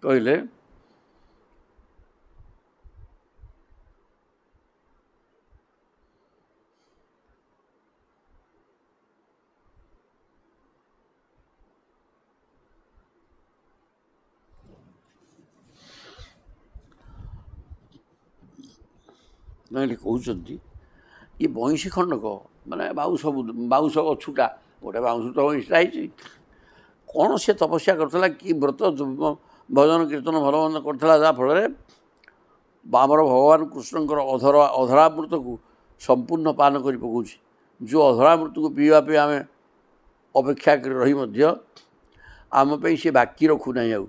କହିଲେ ଏଠି କହୁଛନ୍ତି ଏ ବଇଁଶୀ ଖଣ୍ଡକ ମାନେ ବାଉଁଶ ଗଛୁଟା ଗୋଟେ ବାଉଁଶ ତ ବଇଁଶୀଟା ହେଇଛି। କ'ଣ ସେ ତପସ୍ୟା କରିଥିଲା, କି ବ୍ରତ ଭଜନ କୀର୍ତ୍ତନ ଭଲ ମନ୍ଦ କରିଥିଲା, ଯାହାଫଳରେ ଆମର ଭଗବାନ କୃଷ୍ଣଙ୍କର ଅଧରାମୃତକୁ ସମ୍ପୂର୍ଣ୍ଣ ପାନ କରି ପକାଉଛି। ଯେଉଁ ଅଧରାମୃତକୁ ପିଇବା ପାଇଁ ଆମେ ଅପେକ୍ଷା କରି ରହି ମଧ୍ୟ ଆମ ପାଇଁ ସେ ବାକି ରଖୁନାହିଁ, ଆଉ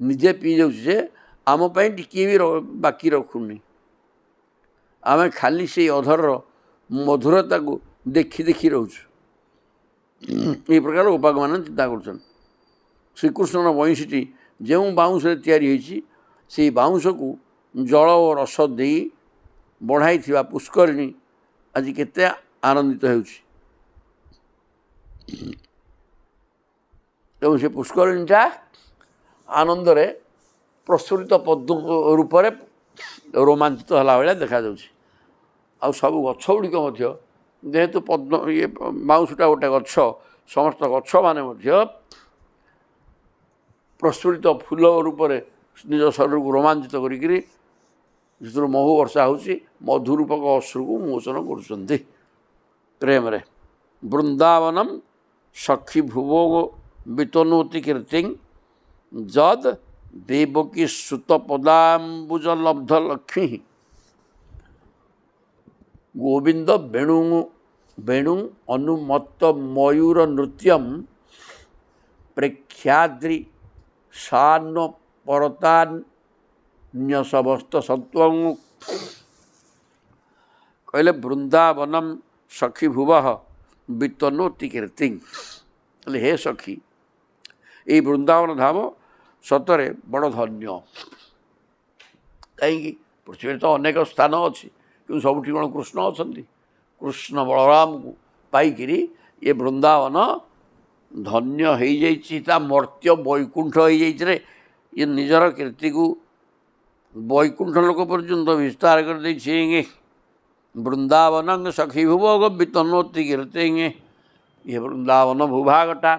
ନିଜେ ପିଇ ଯାଉଛି ଯେ ଆମ ପାଇଁ ଟିକିଏ ବି ବାକି ରଖୁନି। ଆମେ ଖାଲି ସେଇ ଅଧରର ମଧୁରତାକୁ ଦେଖି ଦେଖି ରହୁଛୁ। ଏହି ପ୍ରକାର ଉପାକମାନେ ଚିନ୍ତା କରୁଛନ୍ତି। ଶ୍ରୀକୃଷ୍ଣର ବଇଁଶୀଟି ଯେଉଁ ବାଉଁଶରେ ତିଆରି ହୋଇଛି, ସେଇ ବାଉଁଶକୁ ଜଳ ଓ ରସ ଦେଇ ବଢ଼ାଇଥିବା ପୁଷ୍କରିଣୀ ଆଜି କେତେ ଆନନ୍ଦିତ ହେଉଛି। ଏବଂ ସେ ପୁଷ୍କରିଣୀଟା ଆନନ୍ଦରେ ପ୍ରସ୍ଫୁଟିତ ପଦ୍ମ ରୂପରେ ରୋମାଞ୍ଚିତ ହେଲା ଭଳିଆ ଦେଖାଯାଉଛି। ଆଉ ସବୁ ଗଛ ଗୁଡ଼ିକ ମଧ୍ୟ, ଯେହେତୁ ବାଉଁଶଟା ଗୋଟେ ଗଛ, ସମସ୍ତ ଗଛମାନେ ମଧ୍ୟ ପ୍ରସ୍ଫୁଟିତ ଫୁଲ ରୂପରେ ନିଜ ଶରୀରକୁ ରୋମାଞ୍ଚିତ କରିକିରି ସେଥିରୁ ମହୁ ବର୍ଷା ହେଉଛି, ମଧୁରୂପକ ଅଶ୍ରୁକୁ ମୋଚନ କରୁଛନ୍ତି ପ୍ରେମରେ। ବୃନ୍ଦାବନମ୍ ସଖୀ ଭୁଭୋଗ ବିତନୋତି କୀର୍ତ୍ତିଂ ଯଦ୍ ଦେବକୀ ସୁତ ପଦାମ୍ବୁଜ ଲବ୍ଧ ଲକ୍ଷ୍ମୀ ଗୋବିନ୍ଦ ବେଣୁ ଅନୁମତ୍ତ ମୟୂର ନୃତ୍ୟମ୍ ପ୍ରେକ୍ଷାଦ୍ରି ସାନ ପରତାନ୍ୟସବସ୍ତ ସତ୍ୱଂ। କହିଲେ ବୃନ୍ଦାବନମ୍ ସଖୀ ଭୁବଃ ବିତନୋତି କୀର୍ତ୍ତିଂ। କହିଲେ ହେ ସଖୀ, ଏଇ ବୃନ୍ଦାବନ ଧାମ ସତରେ ବଡ଼ ଧନ୍ୟ। କାହିଁକି? ପୃଥିବୀରେ ତ ଅନେକ ସ୍ଥାନ ଅଛି, କିନ୍ତୁ ସବୁଠି କ'ଣ କୃଷ୍ଣ ଅଛନ୍ତି? କୃଷ୍ଣ ବଳରାମକୁ ପାଇକିରି ଏ ବୃନ୍ଦାବନ ଧନ୍ୟ ହେଇଯାଇଛି। ତା ମର୍ତ୍ତ୍ୟ ବୈକୁଣ୍ଠ ହେଇଯାଇଛି ରେ। ଇଏ ନିଜର କୀର୍ତ୍ତିକୁ ବୈକୁଣ୍ଠ ଲୋକ ପର୍ଯ୍ୟନ୍ତ ବିସ୍ତାର କରିଦେଇଛି। ବୃନ୍ଦାବନ ସଖୀ ଭୁଭୋଗ ବିତନୋତି କୀର୍ତ୍ତିଂ। ଇଏ ବୃନ୍ଦାବନ ଭୂଭାଗଟା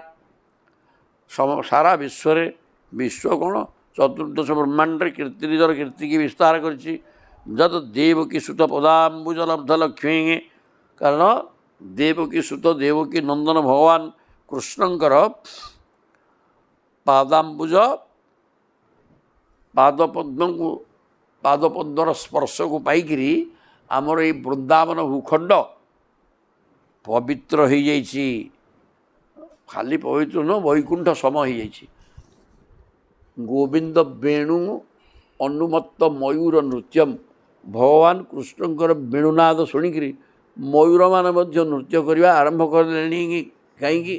ସାରା ବିଶ୍ୱରେ, ବିଶ୍ୱ କ'ଣ ଚତୁର୍ଦ୍ଦଶ ବ୍ରହ୍ମାଣ୍ଡରେ ନିଜର କୀର୍ତ୍ତିକି ବିସ୍ତାର କରିଛି। ଯଦ୍ ଦେବକୀ ସୁତ ପଦାମ୍ବୁଜ ଲବ୍ଧ ଲକ୍ଷ୍ମୀ। କାରଣ ଦେବକୀ ସୁତ ଦେବକୀ ନନ୍ଦନ ଭଗବାନ କୃଷ୍ଣଙ୍କର ପାଦାମ୍ବୁଜ ପାଦପଦ୍ମର ସ୍ପର୍ଶକୁ ପାଇକିରି ଆମର ଏଇ ବୃନ୍ଦାବନ ଭୂଖଣ୍ଡ ପବିତ୍ର ହେଇଯାଇଛି। ଖାଲି ପବିତ୍ର ନୁହଁ, ବୈକୁଣ୍ଠ ସମ ହେଇଯାଇଛି। ଗୋବିନ୍ଦ ବେଣୁ ଅନୁମତ୍ତ ମୟୂର ନୃତ୍ୟମ୍। ଭଗବାନ କୃଷ୍ଣଙ୍କର ବେଣୁନାଦ ଶୁଣିକିରି ମୟୂରମାନେ ମଧ୍ୟ ନୃତ୍ୟ କରିବା ଆରମ୍ଭ କରିଲେଣି। କାହିଁକି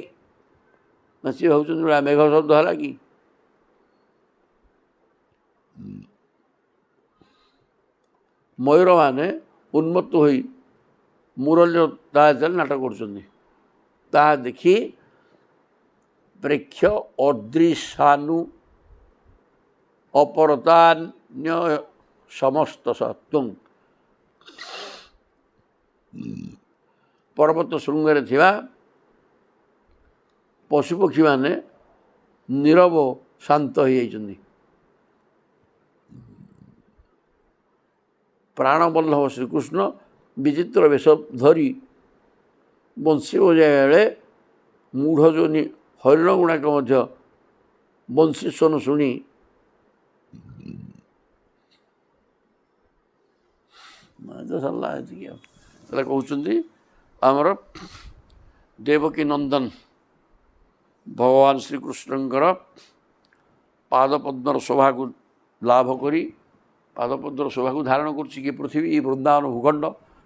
ନା ସିଏ ଭାବୁଛନ୍ତି ମେଘ ଶବ୍ଦ ହେଲା କି? ମୟୂରମାନେ ଉନ୍ମତ୍ତ ହୋଇ ମୁରଲୀର ତାଳେ ନାଟକ କରୁଛନ୍ତି। ତାହା ଦେଖି ପ୍ରେକ୍ଷ ଅଦୃଶାନୁ ଅପରତାନ୍ୟ ସମସ୍ତ ସତ୍ୱଂ। ପର୍ବତ ଶୃଙ୍ଗରେ ଥିବା ପଶୁପକ୍ଷୀମାନେ ନୀରବ ଶାନ୍ତ ହୋଇଯାଇଛନ୍ତି। ପ୍ରାଣବଲ୍ଲଭ ଶ୍ରୀକୃଷ୍ଣ ବିଚିତ୍ର ବେଶ ଧରି ବଂଶୀ ବଜାଇବା ବେଳେ ମୂଢ଼ ଯୋନି ହରିଣ ଗୁଡ଼ାକ ମଧ୍ୟ ବଂଶୀ ସ୍ୱନ ଶୁଣି ସରିଲା ଏତିକି। ଆଉ ତାହେଲେ କହୁଛନ୍ତି ଆମର ଦେବକୀ ନନ୍ଦନ ଭଗବାନ ଶ୍ରୀକୃଷ୍ଣଙ୍କର ପାଦପଦ୍ମର ଶୋଭାକୁ ଲାଭ କରି, ପାଦପଦ୍ମର ଶୋଭାକୁ ଧାରଣ କରୁଛି କି ପୃଥିବୀ, ଏ ବୃନ୍ଦାବନ ଭୂଖଣ୍ଡ।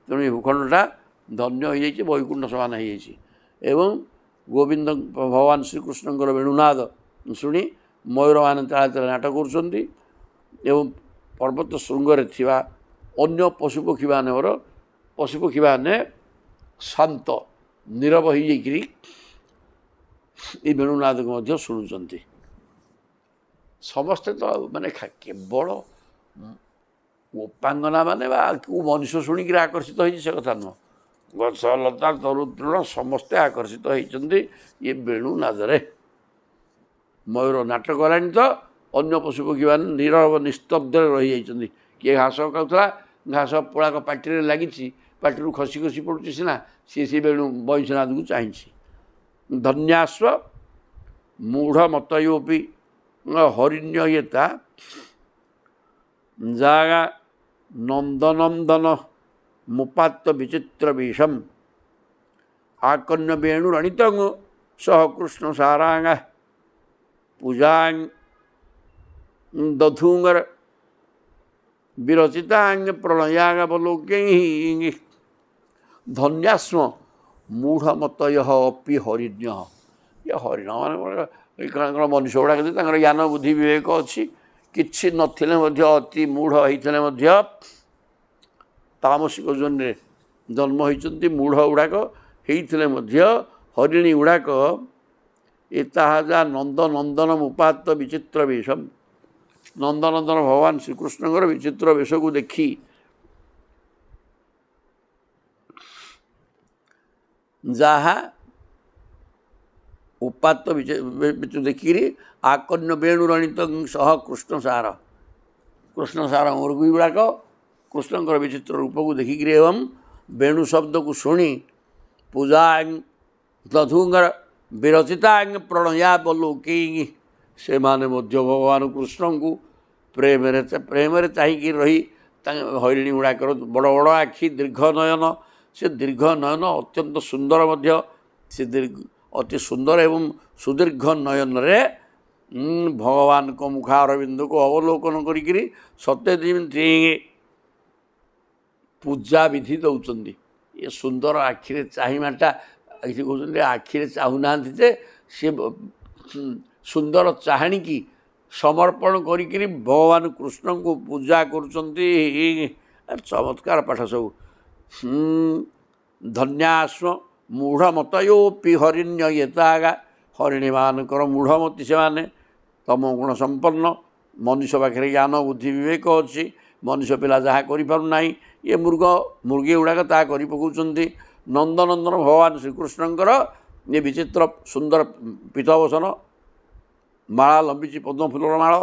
ତେଣୁ ଏ ଭୂଖଣ୍ଡଟା ଧନ୍ୟ ହୋଇଯାଇଛି, ବୈକୁଣ୍ଠ ସମାନ ହୋଇଯାଇଛି। ଏବଂ ଗୋବିନ୍ଦ ଭଗବାନ ଶ୍ରୀକୃଷ୍ଣଙ୍କର ବେଣୁନାଦ ଶୁଣି ମୟୂରମାନେ ତାଳେ ତାଳେ ନାଟ କରୁଛନ୍ତି। ଏବଂ ପର୍ବତ ଶୃଙ୍ଗରେ ଥିବା ଅନ୍ୟ ପଶୁପକ୍ଷୀମାନେ ଶାନ୍ତ ନୀରବ ହୋଇଯାଇକିରି ଏଇ ବେଣୁନାଦକୁ ମଧ୍ୟ ଶୁଣୁଛନ୍ତି। ସମସ୍ତେ ତ ମାନେ କେବଳ ଗୋପାଙ୍ଗନା ମାନେ ବା କେଉଁ ମଣିଷ ଶୁଣିକିରି ଆକର୍ଷିତ ହେଇଛି ସେ କଥା ନୁହଁ। ଗଛ ଲତା ତରୁତୃଣ ସମସ୍ତେ ଆକର୍ଷିତ ହେଇଛନ୍ତି ଇଏ ବେଣୁନାଦରେ। ମୟୂର ନାଟ କଲାଣି ତ ଅନ୍ୟ ପଶୁପକ୍ଷୀମାନେ ନୀରବ ନିସ୍ତବ୍ଧରେ ରହିଯାଇଛନ୍ତି। କିଏ ଘାସ ଖାଉଥିଲା, ଘାସ ପୋଳାକ ପାଟିରେ ଲାଗିଛି, ପାଟିରୁ ଖସି ଖସି ପଡ଼ୁଛି ସିନା, ସିଏ ସେ ବେଣୁ ବଇଁଶନାଦକୁ ଚାହିଁଛି। ଧନ୍ୟାସ୍ୱ ମୂଢ଼ ମତୟୋପି ହରିଣ୍ୟୟେତା ଜାଗା ନନ୍ଦନନ୍ଦନ ମୁପାତ୍ତ ବିଚିତ୍ର ବିଷମ୍ ଆକର୍ଣ୍ଣ ବେଣୁରଣିତଂ ସହ କୃଷ୍ଣ ସାରାଙ୍ଗା ପୂଜାଂ ଦଧୁଙ୍ଗର ବିରଚିତାଙ୍ଗ ପ୍ରଣୟାଗବଲୋକୈ ଧନ୍ୟାସ୍ମ ମୂଢ଼ମତୟ ଅପି ହରିଣ୍ୟ। ଏ ହରିଣ ମାନେ କ'ଣ ମନୁଷ୍ୟ ଗୁଡ଼ାକ ତାଙ୍କର ଜ୍ଞାନ ବୁଦ୍ଧି ବିବେକ ଅଛି, କିଛି ନଥିଲେ ମଧ୍ୟ ଅତି ମୂଢ଼ ହେଇଥିଲେ ମଧ୍ୟ ତାମସିକ ଜନ୍ମରେ ଜନ୍ମ ହୋଇଛନ୍ତି। ମୂଢ଼ ଗୁଡ଼ାକ ହେଇଥିଲେ ମଧ୍ୟ ହରିଣୀ ଗୁଡ଼ାକ ଏ ତାହା ଯା ନନ୍ଦନନ୍ଦନ ମୁପାତ୍ତ ବିଚିତ୍ର ବେଶମ୍ ନନ୍ଦନନ୍ଦନ ଭଗବାନ ଶ୍ରୀକୃଷ୍ଣଙ୍କର ବିଚିତ୍ର ବେଶକୁ ଦେଖି ଯାହା ଉପାତ୍ତ ଦେଖିକିରି ଆକର୍ଣ୍ଣ ବେଣୁରଣିତ ସହ କୃଷ୍ଣସାର ମୃଗୀ ଗୁଡ଼ାକ କୃଷ୍ଣଙ୍କର ବିଚିତ୍ର ରୂପକୁ ଦେଖିକିରି ଏବଂ ବେଣୁ ଶବ୍ଦକୁ ଶୁଣି ପୂଜା ଦଧୁଙ୍ଗର ବିରଚିତାଙ୍ଗ ପ୍ରଣୟାବଲୋକୈ ସେମାନେ ମଧ୍ୟ ଭଗବାନ କୃଷ୍ଣଙ୍କୁ ପ୍ରେମରେ ଚାହିଁକି ରହି ହରିଣୀ ଗୁଡ଼ାକର ବଡ଼ ବଡ଼ ଆଖି, ଦୀର୍ଘ ନୟନ, ସେ ଦୀର୍ଘ ନୟନ ଅତ୍ୟନ୍ତ ସୁନ୍ଦର ମଧ୍ୟ, ସେ ଅତି ସୁନ୍ଦର ଏବଂ ସୁଦୀର୍ଘ ନୟନରେ ଭଗବାନଙ୍କ ମୁଖାରବିନ୍ଦକୁ ଅବଲୋକନ କରିକିରି ସତେ ଯେମିତି ପୂଜା ବିଧି ଦେଉଛନ୍ତି। ଏ ସୁନ୍ଦର ଆଖିରେ ଚାହିଁବାଟା ଏଠି କହୁଛନ୍ତି ଆଖିରେ ଚାହୁଁନାହାନ୍ତି ଯେ ସେ ସୁନ୍ଦର ଚାହାଣିକି ସମର୍ପଣ କରିକିରି ଭଗବାନ କୃଷ୍ଣଙ୍କୁ ପୂଜା କରୁଛନ୍ତି। ଚମତ୍କାର ପାଠ ସବୁ। ଧନ୍ୟାସ୍ମ ମୂଢ଼ମତୟୋପି ହରିଣ୍ୟୟେତାଗା ହରିଣୀମାନଙ୍କର ମୂଢ଼ମତି ସେମାନେ, ତମ ଗୁଣ ସମ୍ପନ୍ନ, ମନୁଷ୍ୟ ପାଖରେ ଜ୍ଞାନ ବୁଦ୍ଧି ବିବେକ ଅଛି, ମନୁଷ୍ୟ ପିଲା ଯାହା କରିପାରୁନାହିଁ ଇଏ ମୃଗୀ ଗୁଡ଼ାକ ତାହା କରି ପକାଉଛନ୍ତି। ନନ୍ଦନନ୍ଦନ ଭଗବାନ ଶ୍ରୀକୃଷ୍ଣଙ୍କର ଇଏ ବିଚିତ୍ର ସୁନ୍ଦର ପୀତବସନ, ମାଳା ଲମ୍ବିଛି ପଦ୍ମଫୁଲର ମାଳ,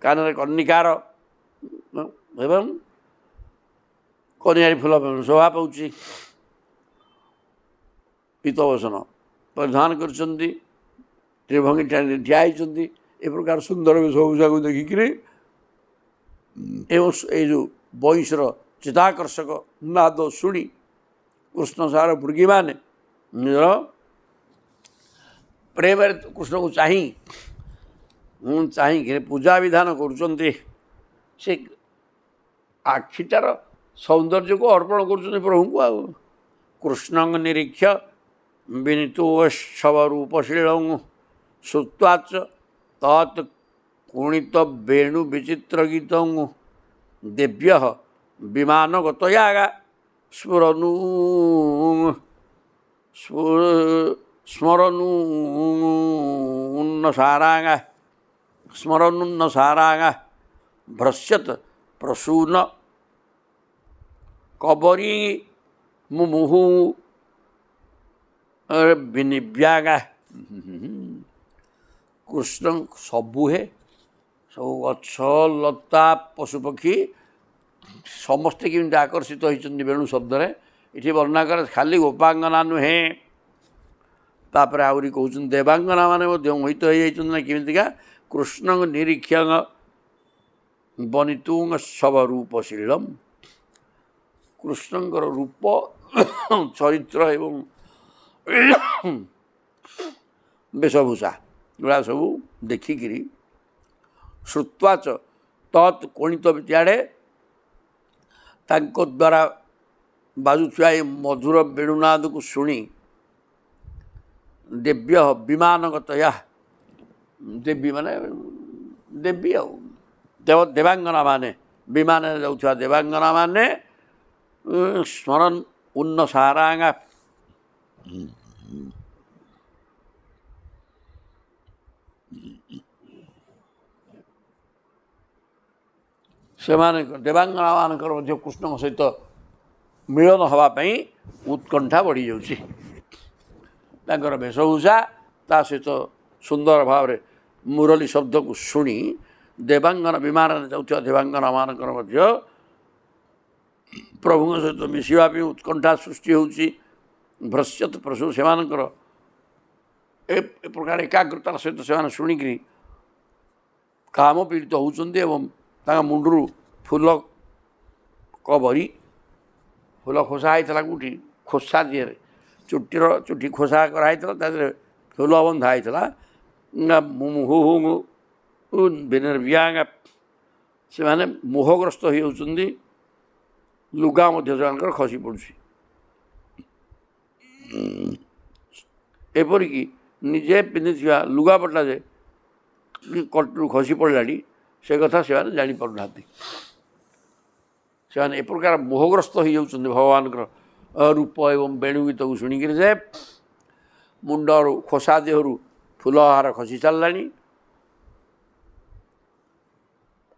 କାନରେ କର୍ଣ୍ଣିକାର ଏବଂ କନିଆରୀ ଫୁଲ ଶୋଭା ପାଉଛି। ପୀତବସନ ପରିଧାନ କରିଛନ୍ତି, ତ୍ରିଭଙ୍ଗୀ ଠିଆ ହେଇଛନ୍ତି। ଏ ପ୍ରକାର ସୁନ୍ଦର ବେଶଭୂଷାକୁ ଦେଖିକିରି ଏବଂ ଏଇ ଯେଉଁ ବଇଁଶର ଚିତାକର୍ଷକ ନାଦ ଶୁଣି କୃଷ୍ଣସାର ମୃଗୀମାନେ ନିଜର ପ୍ରେମରେ କୃଷ୍ଣକୁ ଚାହିଁକିରି ପୂଜା ବିଧାନ କରୁଛନ୍ତି। ସେ ଆଖିଟାର ସୌନ୍ଦର୍ଯ୍ୟକୁ ଅର୍ପଣ କରୁଛନ୍ତି ପ୍ରଭୁଙ୍କୁ। ଆଉ କୃଷ୍ଣଙ୍କ ନିରୀକ୍ଷ ବିନୀତୋତ୍ସବ ରୂପଶୀଳଂ ଶ୍ରୁତ୍ୱାଚ ତତ୍ କୁଣିତ ବେଣୁ ବିଚିତ୍ର ଗୀତଂ ଦେବ୍ୟ ବିମାନଗତୟା ସ୍ମରନୁନ୍ନ ସାରାଙ୍ଗା ଭ୍ରଶ୍ୟତ ପ୍ରସୂନ କବରୀ ମୁମୁହୁ ବିନିବ୍ୟାଗା। କୃଷ୍ଣ ସବୁ ଗଛ ଲତା ପଶୁପକ୍ଷୀ ସମସ୍ତେ କେମିତି ଆକର୍ଷିତ ହୋଇଛନ୍ତି ବେଣୁ ଶବ୍ଦରେ। ଏଠି ବର୍ଣ୍ଣନା କରେ ଖାଲି ଗୋପାଙ୍ଗନା ନୁହେଁ, ତାପରେ ଆହୁରି କହୁଛନ୍ତି ଦେବାଙ୍ଗନା ମାନେ ମଧ୍ୟ ମୋହିତ ହୋଇଯାଇଛନ୍ତି ନା କେମିତିକା। କୃଷ୍ଣଙ୍କ ନିରୀକ୍ଷଣ ବନିତୁଙ୍ଗ ଶବ ରୂପଶୀଳମ୍, କୃଷ୍ଣଙ୍କର ରୂପ ଚରିତ୍ର ଏବଂ ବେଶଭୂଷା ଏଗୁଡ଼ା ସବୁ ଦେଖିକିରି ଶ୍ରୁତ୍ୱାଚ ତତ୍ କୋଣିତ ବିଦ୍ୟାଡ଼େ ତାଙ୍କ ଦ୍ୱାରା ବାଜୁଥିବା ଏ ମଧୁର ବେଣୁନାଦକୁ ଶୁଣି ଦେବ୍ୟ ବିମାନଗତୟା, ଦେବୀ ମାନେ ଦେବୀ ଆଉ ଦେବାଙ୍ଗନା ମାନେ ବିମାନରେ ଯାଉଥିବା ଦେବାଙ୍ଗନାମାନେ ସ୍ମରନ ଉନ୍ନ ସାରାଙ୍ଗା ସେମାନେ ଦେବାଙ୍ଗନାମାନଙ୍କର ମଧ୍ୟ କୃଷ୍ଣଙ୍କ ସହିତ ମିଳନ ହେବା ପାଇଁ ଉତ୍କଣ୍ଠା ବଢ଼ିଯାଉଛି। ତାଙ୍କର ବେଶଭୂଷା ତା ସହିତ ସୁନ୍ଦର ଭାବରେ ମୁରଲୀ ଶବ୍ଦକୁ ଶୁଣି ଦେବାଙ୍ଗନ ବିମାନରେ ଯାଉଥିବା ଦେବାଙ୍ଗନାମାନଙ୍କର ମଧ୍ୟ ପ୍ରଭୁଙ୍କ ସହିତ ମିଶିବା ପାଇଁ ଉତ୍କଣ୍ଠା ସୃଷ୍ଟି ହେଉଛି। ଭ୍ରଶ୍ୟତ ପ୍ରସୁ ସେମାନଙ୍କର ଏ ପ୍ରକାର ଏକାଗ୍ରତାର ସହିତ ସେମାନେ ଶୁଣିକିରି କାମ ପୀଡ଼ିତ ହେଉଛନ୍ତି ଏବଂ ତାଙ୍କ ମୁଣ୍ଡରୁ ଫୁଲ କବରୀ ଫୁଲ ଖୋସା ହେଇଥିଲା କେଉଁଠି ଖୋସା ଦିହରେ ଚୁଟି ଖୋସା କରାହେଇଥିଲା ତା ଦେହରେ ଫୁଲ ବନ୍ଧା ହେଇଥିଲା ବିନର୍ବିଆଙ୍ଗା ସେମାନେ ମୋହଗ୍ରସ୍ତ ହୋଇଯାଉଛନ୍ତି। ଲୁଗା ମଧ୍ୟ ସେମାନଙ୍କର ଖସି ପଡ଼ୁଛି। ଏପରିକି ନିଜେ ପିନ୍ଧିଥିବା ଲୁଗାପଟା ଯେ କଟରୁ ଖସି ପଡ଼ିଲାଣି ସେ କଥା ସେମାନେ ଜାଣିପାରୁନାହାନ୍ତି। ସେମାନେ ଏ ପ୍ରକାର ମୋହଗ୍ରସ୍ତ ହୋଇଯାଉଛନ୍ତି ଭଗବାନଙ୍କର ରୂପ ଏବଂ ବେଣୁଗୀତକୁ ଶୁଣିକିରି ଯେ ମୁଣ୍ଡରୁ ଖୋସା ଦେହରୁ ଫୁଲହାର ଖସି ଚାଲିଲାଣି,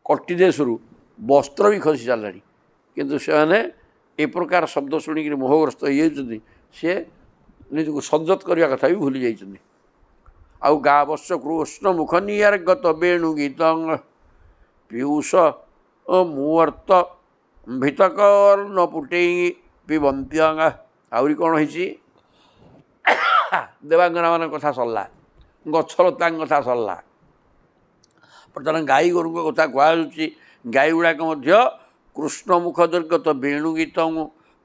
କଟି ଦେଶରୁ ବସ୍ତ୍ର ବି ଖସି ଚାଲିଲାଣି, କିନ୍ତୁ ସେମାନେ ଏ ପ୍ରକାର ଶବ୍ଦ ଶୁଣିକିରି ମୋହଗ୍ରସ୍ତ ହୋଇଯାଉଛନ୍ତି। ସେ ନିଜକୁ ସଂଯତ କରିବା କଥା ବି ଭୁଲି ଯାଇଛନ୍ତି। ଆଉ ଗା ବତ୍ସ କୃଷ୍ଣ ମୁଖ ନିୟର୍ଗତ ବେଣୁ ଗୀତ ପୀୟୁଷ ଓ ମୁହୂର୍ତ୍ତ ଭିତକର୍ଣ୍ଣ ପୁଟେଇ ପିବନ୍ତ୍ୟଙ୍ଗ। ଆହୁରି କ'ଣ ହେଇଛି? ଦେବାଙ୍ଗନାମାନଙ୍କ କଥା ସରିଲା, ଗଛଲତାଙ୍କ କଥା ସରିଲା, ବର୍ତ୍ତମାନ ଗାଈ ଗୋରୁଙ୍କ କଥା କୁହାଯାଉଛି। ଗାଈ ଗୁଡ଼ାକ ମଧ୍ୟ କୃଷ୍ଣ ମୁଖ ନିର୍ଗତ ବେଣୁ ଗୀତ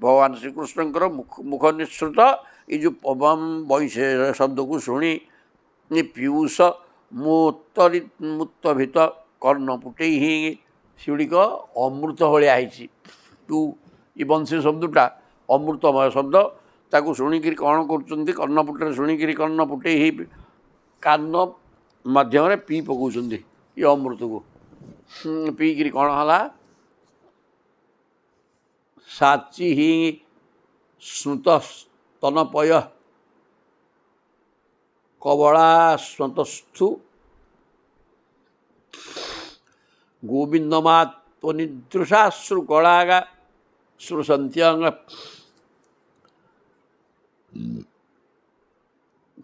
ଭଗବାନ ଶ୍ରୀକୃଷ୍ଣଙ୍କର ମୁଖ ନିଃସୃତ ଏଇ ଯେଉଁ ପବନ ବୈଶେ ଶବ୍ଦକୁ ଶୁଣି ପୀୟୁଷ ମୁକ୍ତଭିତ କର୍ଣ୍ଣ ପୁଟେଇ ହିଁ ସେଗୁଡ଼ିକ ଅମୃତ ଭଳିଆ ହେଇଛି। ଏ ବଂଶୀ ଶବ୍ଦଟା ଅମୃତମୟ ଶବ୍ଦ, ତାକୁ ଶୁଣିକିରି କ'ଣ କରୁଛନ୍ତି? କର୍ଣ୍ଣପୁଟରେ ଶୁଣିକିରି କର୍ଣ୍ଣ ପୁଟେଇ ହେଇ କାନ ମାଧ୍ୟମରେ ପିଇ ପକାଉଛନ୍ତି ଏ ଅମୃତକୁ। ପିଇକିରି କ'ଣ ହେଲା? ସାଚି ହିଁ ସ୍ମୃତ ସ୍ତନପୟ କବଳା ସ୍ୱତସ୍ଥୁ ଗୋବିନ୍ଦମାତ୍ମନିଦୃଶାଶ୍ରୁ କଳାଗା ଶ୍ରୁସନ୍ତ୍ୟଙ୍ଗ।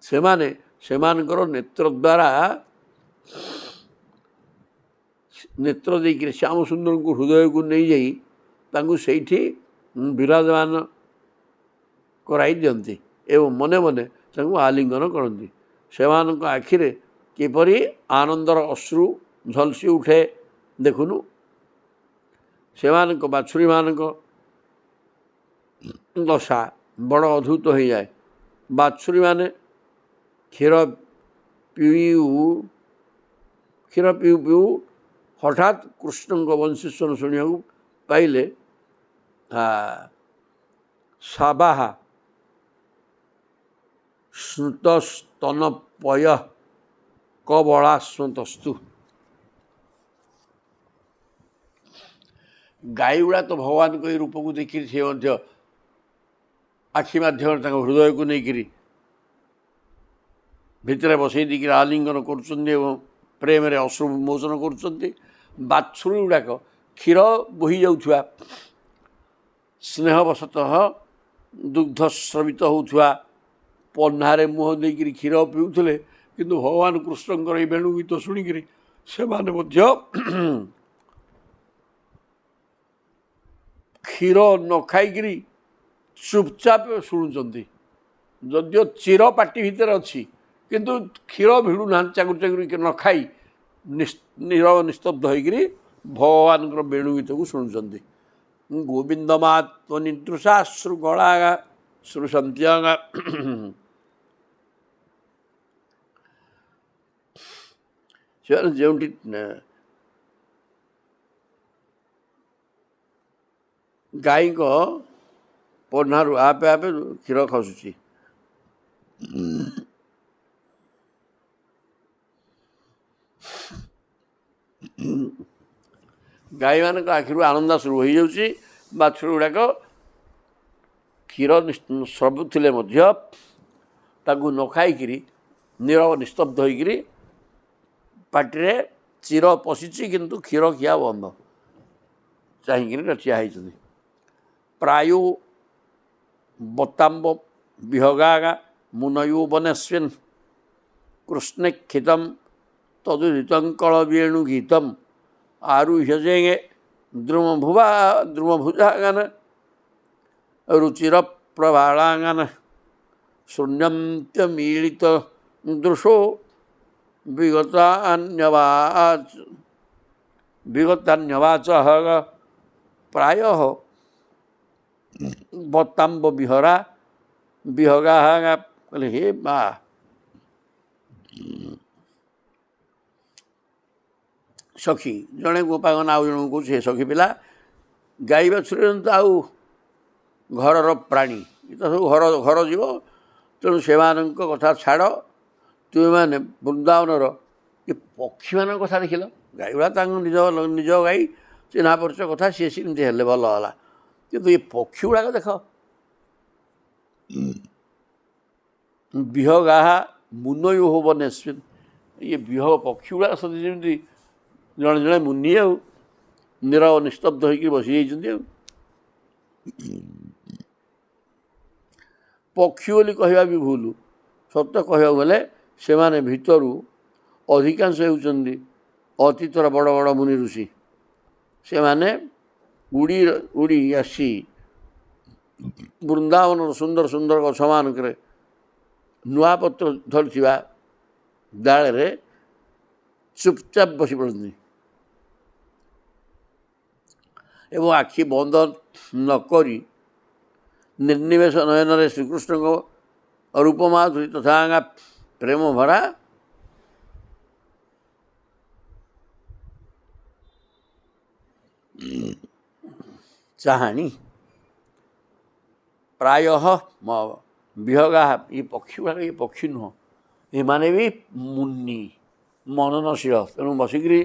ସେମାନେ ସେମାନଙ୍କର ନେତ୍ର ଦ୍ୱାରା ନେତ୍ର ଦେଇକରି ଶ୍ୟାମ ସୁନ୍ଦରଙ୍କୁ ହୃଦୟକୁ ନେଇଯାଇ ତାଙ୍କୁ ସେଇଠି ବିରାଜମାନ କରାଇ ଦିଅନ୍ତି ଏବଂ ମନେ ମନେ ତାଙ୍କୁ ଆଲିଙ୍ଗନ କରନ୍ତି। ସେମାନଙ୍କ ଆଖିରେ କିପରି ଆନନ୍ଦର ଅଶ୍ରୁ ଝଲସି ଉଠେ ଦେଖୁନୁ। ସେମାନଙ୍କ ବାଛୁରୀମାନଙ୍କ ଦଶା ବଡ଼ ଅଦ୍ଭୁତ ହୋଇଯାଏ। ବାଛୁରୀମାନେ କ୍ଷୀର ପିଉ ପିଉ ହଠାତ୍ କୃଷ୍ଣଙ୍କ ବଂଶୀସ୍ୱର ଶୁଣିବାକୁ ପାଇଲେ ସାବାହା ସ୍ମୃତସ୍ତନପୟ କବଳାସ୍ୱତସ୍ଥୁ। ଗାଈଗୁଡ଼ା ତ ଭଗବାନଙ୍କ ଏଇ ରୂପକୁ ଦେଖିରି ସେ ମଧ୍ୟ ଆଖି ମାଧ୍ୟମରେ ତାଙ୍କ ହୃଦୟକୁ ନେଇକିରି ଭିତରେ ବସେଇ ଦେଇକିରି ଆଲିଙ୍ଗନ କରୁଛନ୍ତି ଏବଂ ପ୍ରେମରେ ଅଶ୍ରୁ ମୋଚନ କରୁଛନ୍ତି। ବାଛୁରୀ ଗୁଡ଼ାକ କ୍ଷୀର ବୋହି ଯାଉଥିବା ସ୍ନେହବଶତଃ ଦୁଗ୍ଧ ସ୍ରବିତ ହେଉଥିବା ପହ୍ନାରେ ମୁହଁ ଦେଇକରି କ୍ଷୀର ପିଉଥିଲେ, କିନ୍ତୁ ଭଗବାନ କୃଷ୍ଣଙ୍କର ଏଇ ବେଣୁ ଗୀତ ଶୁଣିକିରି ସେମାନେ ମଧ୍ୟ କ୍ଷୀର ନ ଖାଇକିରି ଚୁପଚାପ ଶୁଣୁଛନ୍ତି। ଯଦିଓ ଚିର ପାଟି ଭିତରେ ଅଛି, କିନ୍ତୁ କ୍ଷୀର ଭିଡ଼ୁନାହାନ୍ତି, ଚାକୁରି ଚାକୁରି ନ ଖାଇ ନୀରବ ନିସ୍ତବ୍ଧ ହୋଇକିରି ଭଗବାନଙ୍କର ବେଣୁ ଗୀତକୁ ଶୁଣୁଛନ୍ତି। ଗୋବିନ୍ଦମାତ୍ମନିଦୃଶାଶ୍ରୁ ଗଳାଗା ଶ୍ରୁସନ୍ତ୍ୟଙ୍ଗା। ସେମାନେ ଯେଉଁଠି ଗାଈଙ୍କ ପହ୍ନାରୁ ଆପେ ଆପେ କ୍ଷୀର ଖସୁଛି। ଗାଈମାନଙ୍କ ଆଖିରୁ ଆନନ୍ଦାଶ୍ରୁ ହୋଇଯାଉଛି। ବାଛୁରୀ ଗୁଡ଼ାକ କ୍ଷୀର ସବୁ ଥିଲେ ମଧ୍ୟ ତାକୁ ନ ଖାଇକିରି ନୀରବ ନିସ୍ତବ୍ଧ ହୋଇକିରି ପାଟିରେ ଚିର ପଶିଛି କିନ୍ତୁ କ୍ଷୀର ଖିଆ ବନ୍ଦ ଚାହିଁକିରି ଠିଆ ହେଇଛନ୍ତି। ପ୍ରାୟୁ ବତାମ୍ବ ବିହଗାଗା ମୁନୟୌବନେସ୍ମିନ୍ କୃଷ୍ଣେକ୍ଷିତମ୍ ତଦୁଦିତଙ୍କଳ ବେଣୁ ଗୀତମ୍ ଆରୁହ୍ୟଜେଙ୍ଗେ ଦ୍ରୁମଭୁଜାଗାନ ରୁଚିର ପ୍ରବାଳାଗାନ ଶୂନ୍ୟନ୍ତ୍ୟମୀଳିତ ଦୃଶୋ ବିଗତାନ୍ୟବାଚ ପ୍ରାୟ ବତାମ୍ବ ବିହଗା କହିଲେ ହେ ମା ସଖୀ ଜଣେ ଗୋପାଳନ ଆଉ ଜଣଙ୍କୁ କହୁଛି ହେ ସଖୀ ପିଲା ଗାଈ ବାଛୁରୀ ତ ଆଉ ଘରର ପ୍ରାଣୀ ଏ ତ ସବୁ ଘର ଯିବ ତେଣୁ ସେମାନଙ୍କ କଥା ଛାଡ଼ ତୁମେମାନେ ବୃନ୍ଦାବନର ଏ ପକ୍ଷୀମାନଙ୍କ କଥା ଦେଖିଲ ଗାଈଗୁଡ଼ା ତାଙ୍କ ନିଜ ଗାଈ ଚିହ୍ନା ପରିଚୟ କଥା ସିଏ ସେମିତି ହେଲେ ଭଲ ହେଲା କିନ୍ତୁ ଏ ପକ୍ଷୀ ଗୁଡ଼ାକ ଦେଖ ବିହଗାହା ମୁନୟୋ ବନେସ୍ମିନ୍ ଇଏ ବିହଗ ପକ୍ଷୀ ଗୁଡ଼ାକ ସହିତ ଯେମିତି ଜଣେ ଜଣେ ମୁନି ଆଉ ନୀରବ ନିସ୍ତବ୍ଧ ହୋଇକି ବସିଯାଇଛନ୍ତି। ଆଉ ପକ୍ଷୀ ବୋଲି କହିବା ବି ଭୁଲ, ସତ କହିବାକୁ ଗଲେ ସେମାନେ ଭିତରୁ ଅଧିକାଂଶ ହେଉଛନ୍ତି ଅତୀତର ବଡ଼ ବଡ଼ ମୁନି ଋଷି। ସେମାନେ ଉଡ଼ି ଆସି ବୃନ୍ଦାବନର ସୁନ୍ଦର ସୁନ୍ଦର ଗଛମାନଙ୍କରେ ନୂଆ ପତ୍ର ଧରିଥିବା ଡାଳରେ ଚୁପଚାପ ବସି ପଡ଼ନ୍ତି ଏବଂ ଆଖି ବନ୍ଦ ନ କରି ନିର୍ନିମେଷ ନୟନରେ ଶ୍ରୀକୃଷ୍ଣଙ୍କ ରୂପମାଧୁରୀ ତଥା ପ୍ରେମ ଭରା ଚାହାଣୀ ପ୍ରାୟ ବିହଗା ଏ ପକ୍ଷୀ ଗୁଡ଼ାକ ଏ ପକ୍ଷୀ ନୁହଁ, ଏମାନେ ବି ମୁନି ମନନଶୀଳ। ତେଣୁ ବସିକିରି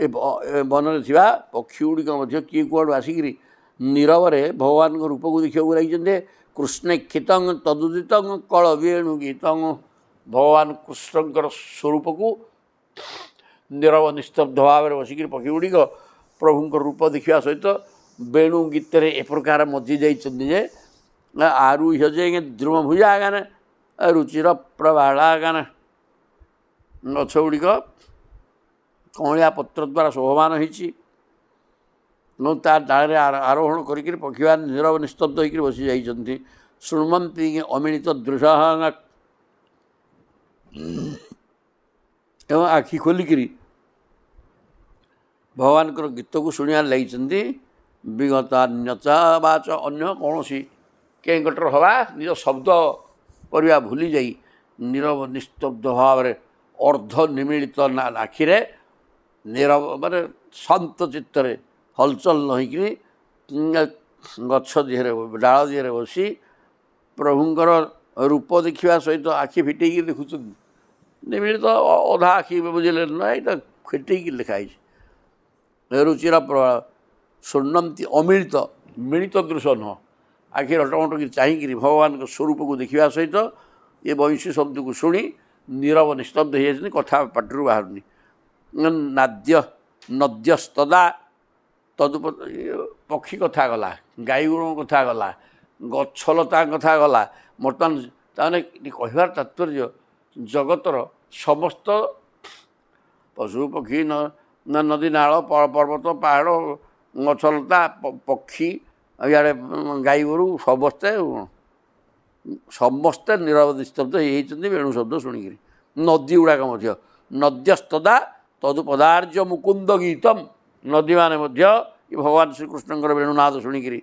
ଏ ବନରେ ଥିବା ପକ୍ଷୀ ଗୁଡ଼ିକ ମଧ୍ୟ କିଏ କୁଆଡ଼ୁ ଆସିକିରି ନୀରବରେ ଭଗବାନଙ୍କ ରୂପକୁ ଦେଖିବାକୁ ଲାଗିଛନ୍ତି। କୃଷ୍ଣେକ୍ଷିତଂ ତଦୁଦିତଂ କଳ ବେଣୁ ଗୀତଂ ଭଗବାନ କୃଷ୍ଣଙ୍କର ସ୍ୱରୂପକୁ ନୀରବ ନିସ୍ତବ୍ଧ ଭାବରେ ବସିକିରି ପକ୍ଷୀ ଗୁଡ଼ିକ ପ୍ରଭୁଙ୍କ ରୂପ ଦେଖିବା ସହିତ ବେଣୁ ଗୀତରେ ଏ ପ୍ରକାର ମଜି ଯାଇଛନ୍ତି ଯେ ଆରୁହ୍ୟଜେ ଦ୍ରୁମଭୁଜାଗାନ ରୁଚିର ପ୍ରବାଳାଗାନ ଗଛ ଗୁଡ଼ିକ କଅଁଳିଆ ପତ୍ର ଦ୍ୱାରା ଶୋଭମାନ ହୋଇଛି ଏବଂ ତା ଡାଳରେ ଆରୋହଣ କରିକିରି ପକ୍ଷୀମାନେ ନୀରବ ନିସ୍ତବ୍ଧ ହୋଇକରି ବସି ଯାଇଛନ୍ତି। ଶୃଣ୍ୱନ୍ତି ଅମିଳିତ ଦୃଶ ଏବଂ ଆଖି ଖୋଲିକିରି ଭଗବାନଙ୍କର ଗୀତକୁ ଶୁଣିବାରେ ଲାଗିଛନ୍ତି। ବିଗତାନ୍ୟଚ ବାଚ ଅନ୍ୟ କୌଣସି କେଁକଟର ହେବା ନିଜ ଶବ୍ଦ କରିବା ଭୁଲି ଯାଇ ନୀରବ ନିସ୍ତବ୍ଧ ଭାବରେ ଅର୍ଦ୍ଧ ନିମିଳିତ ଆଖିରେ ନୀରବ ମାନେ ଶାନ୍ତ ଚିତ୍ତରେ ହଲଚଲ ନ ହୋଇକିରି ଗଛ ଦିହରେ ଡାଳ ଦିହରେ ବସି ପ୍ରଭୁଙ୍କର ରୂପ ଦେଖିବା ସହିତ ଆଖି ଫିଟେଇକି ଦେଖୁଛନ୍ତି। ନିମିଳିତ ଅଧା ଆଖି ବୁଝିଲେ ନା ଏଇଟା ଫିଟେଇକି ଲେଖା ହେଇଛି। ରୁଚିର ପ୍ରବାଳ ଶୂଣ୍ୱନ୍ତି ଅମିଳିତ ମିଳିତ ଦୃଶ୍ୟ ନୁହଁ, ଆଖି ରଟମଟ କରି ଚାହିଁକିରି ଭଗବାନଙ୍କ ସ୍ୱରୂପକୁ ଦେଖିବା ସହିତ ଏ ବଂଶୀ ଶବ୍ଦକୁ ଶୁଣି ନୀରବ ନିସ୍ତବ୍ଧ ହୋଇଯାଇଛନ୍ତି, କଥା ପାଟିରୁ ବାହାରୁନି। ନଦ୍ୟସ୍ତଦା ପକ୍ଷୀ କଥା ଗଲା, ଗାଈଗୋରୁଙ୍କ କଥା ଗଲା, ଗଛଲତାଙ୍କ କଥା ଗଲା। ବର୍ତ୍ତମାନ ତାମାନେ କହିବାର ତାତ୍ପର୍ଯ୍ୟ ଜଗତର ସମସ୍ତ ପଶୁ ପକ୍ଷୀ ନଦୀ ନାଳ ପର୍ବତ ପାହାଡ଼ ଗଛଲତା ପକ୍ଷୀ ଇଆଡ଼େ ଗାଈଗୋରୁ ସମସ୍ତେ ନୀରବ ନିସ୍ତବ୍ଧ ହେଇଯାଇଛନ୍ତି ବେଣୁ ଶବ୍ଦ ଶୁଣିକିରି। ନଦୀ ଗୁଡ଼ାକ ମଧ୍ୟ ନଦ୍ୟସ୍ତଦା ତଦୁ ପଦାର୍ଯ୍ୟ ମୁକୁନ୍ଦ ଗୀତମ୍ ନଦୀମାନେ ମଧ୍ୟ ଭଗବାନ ଶ୍ରୀକୃଷ୍ଣଙ୍କର ବେଣୁନାଦ ଶୁଣିକିରି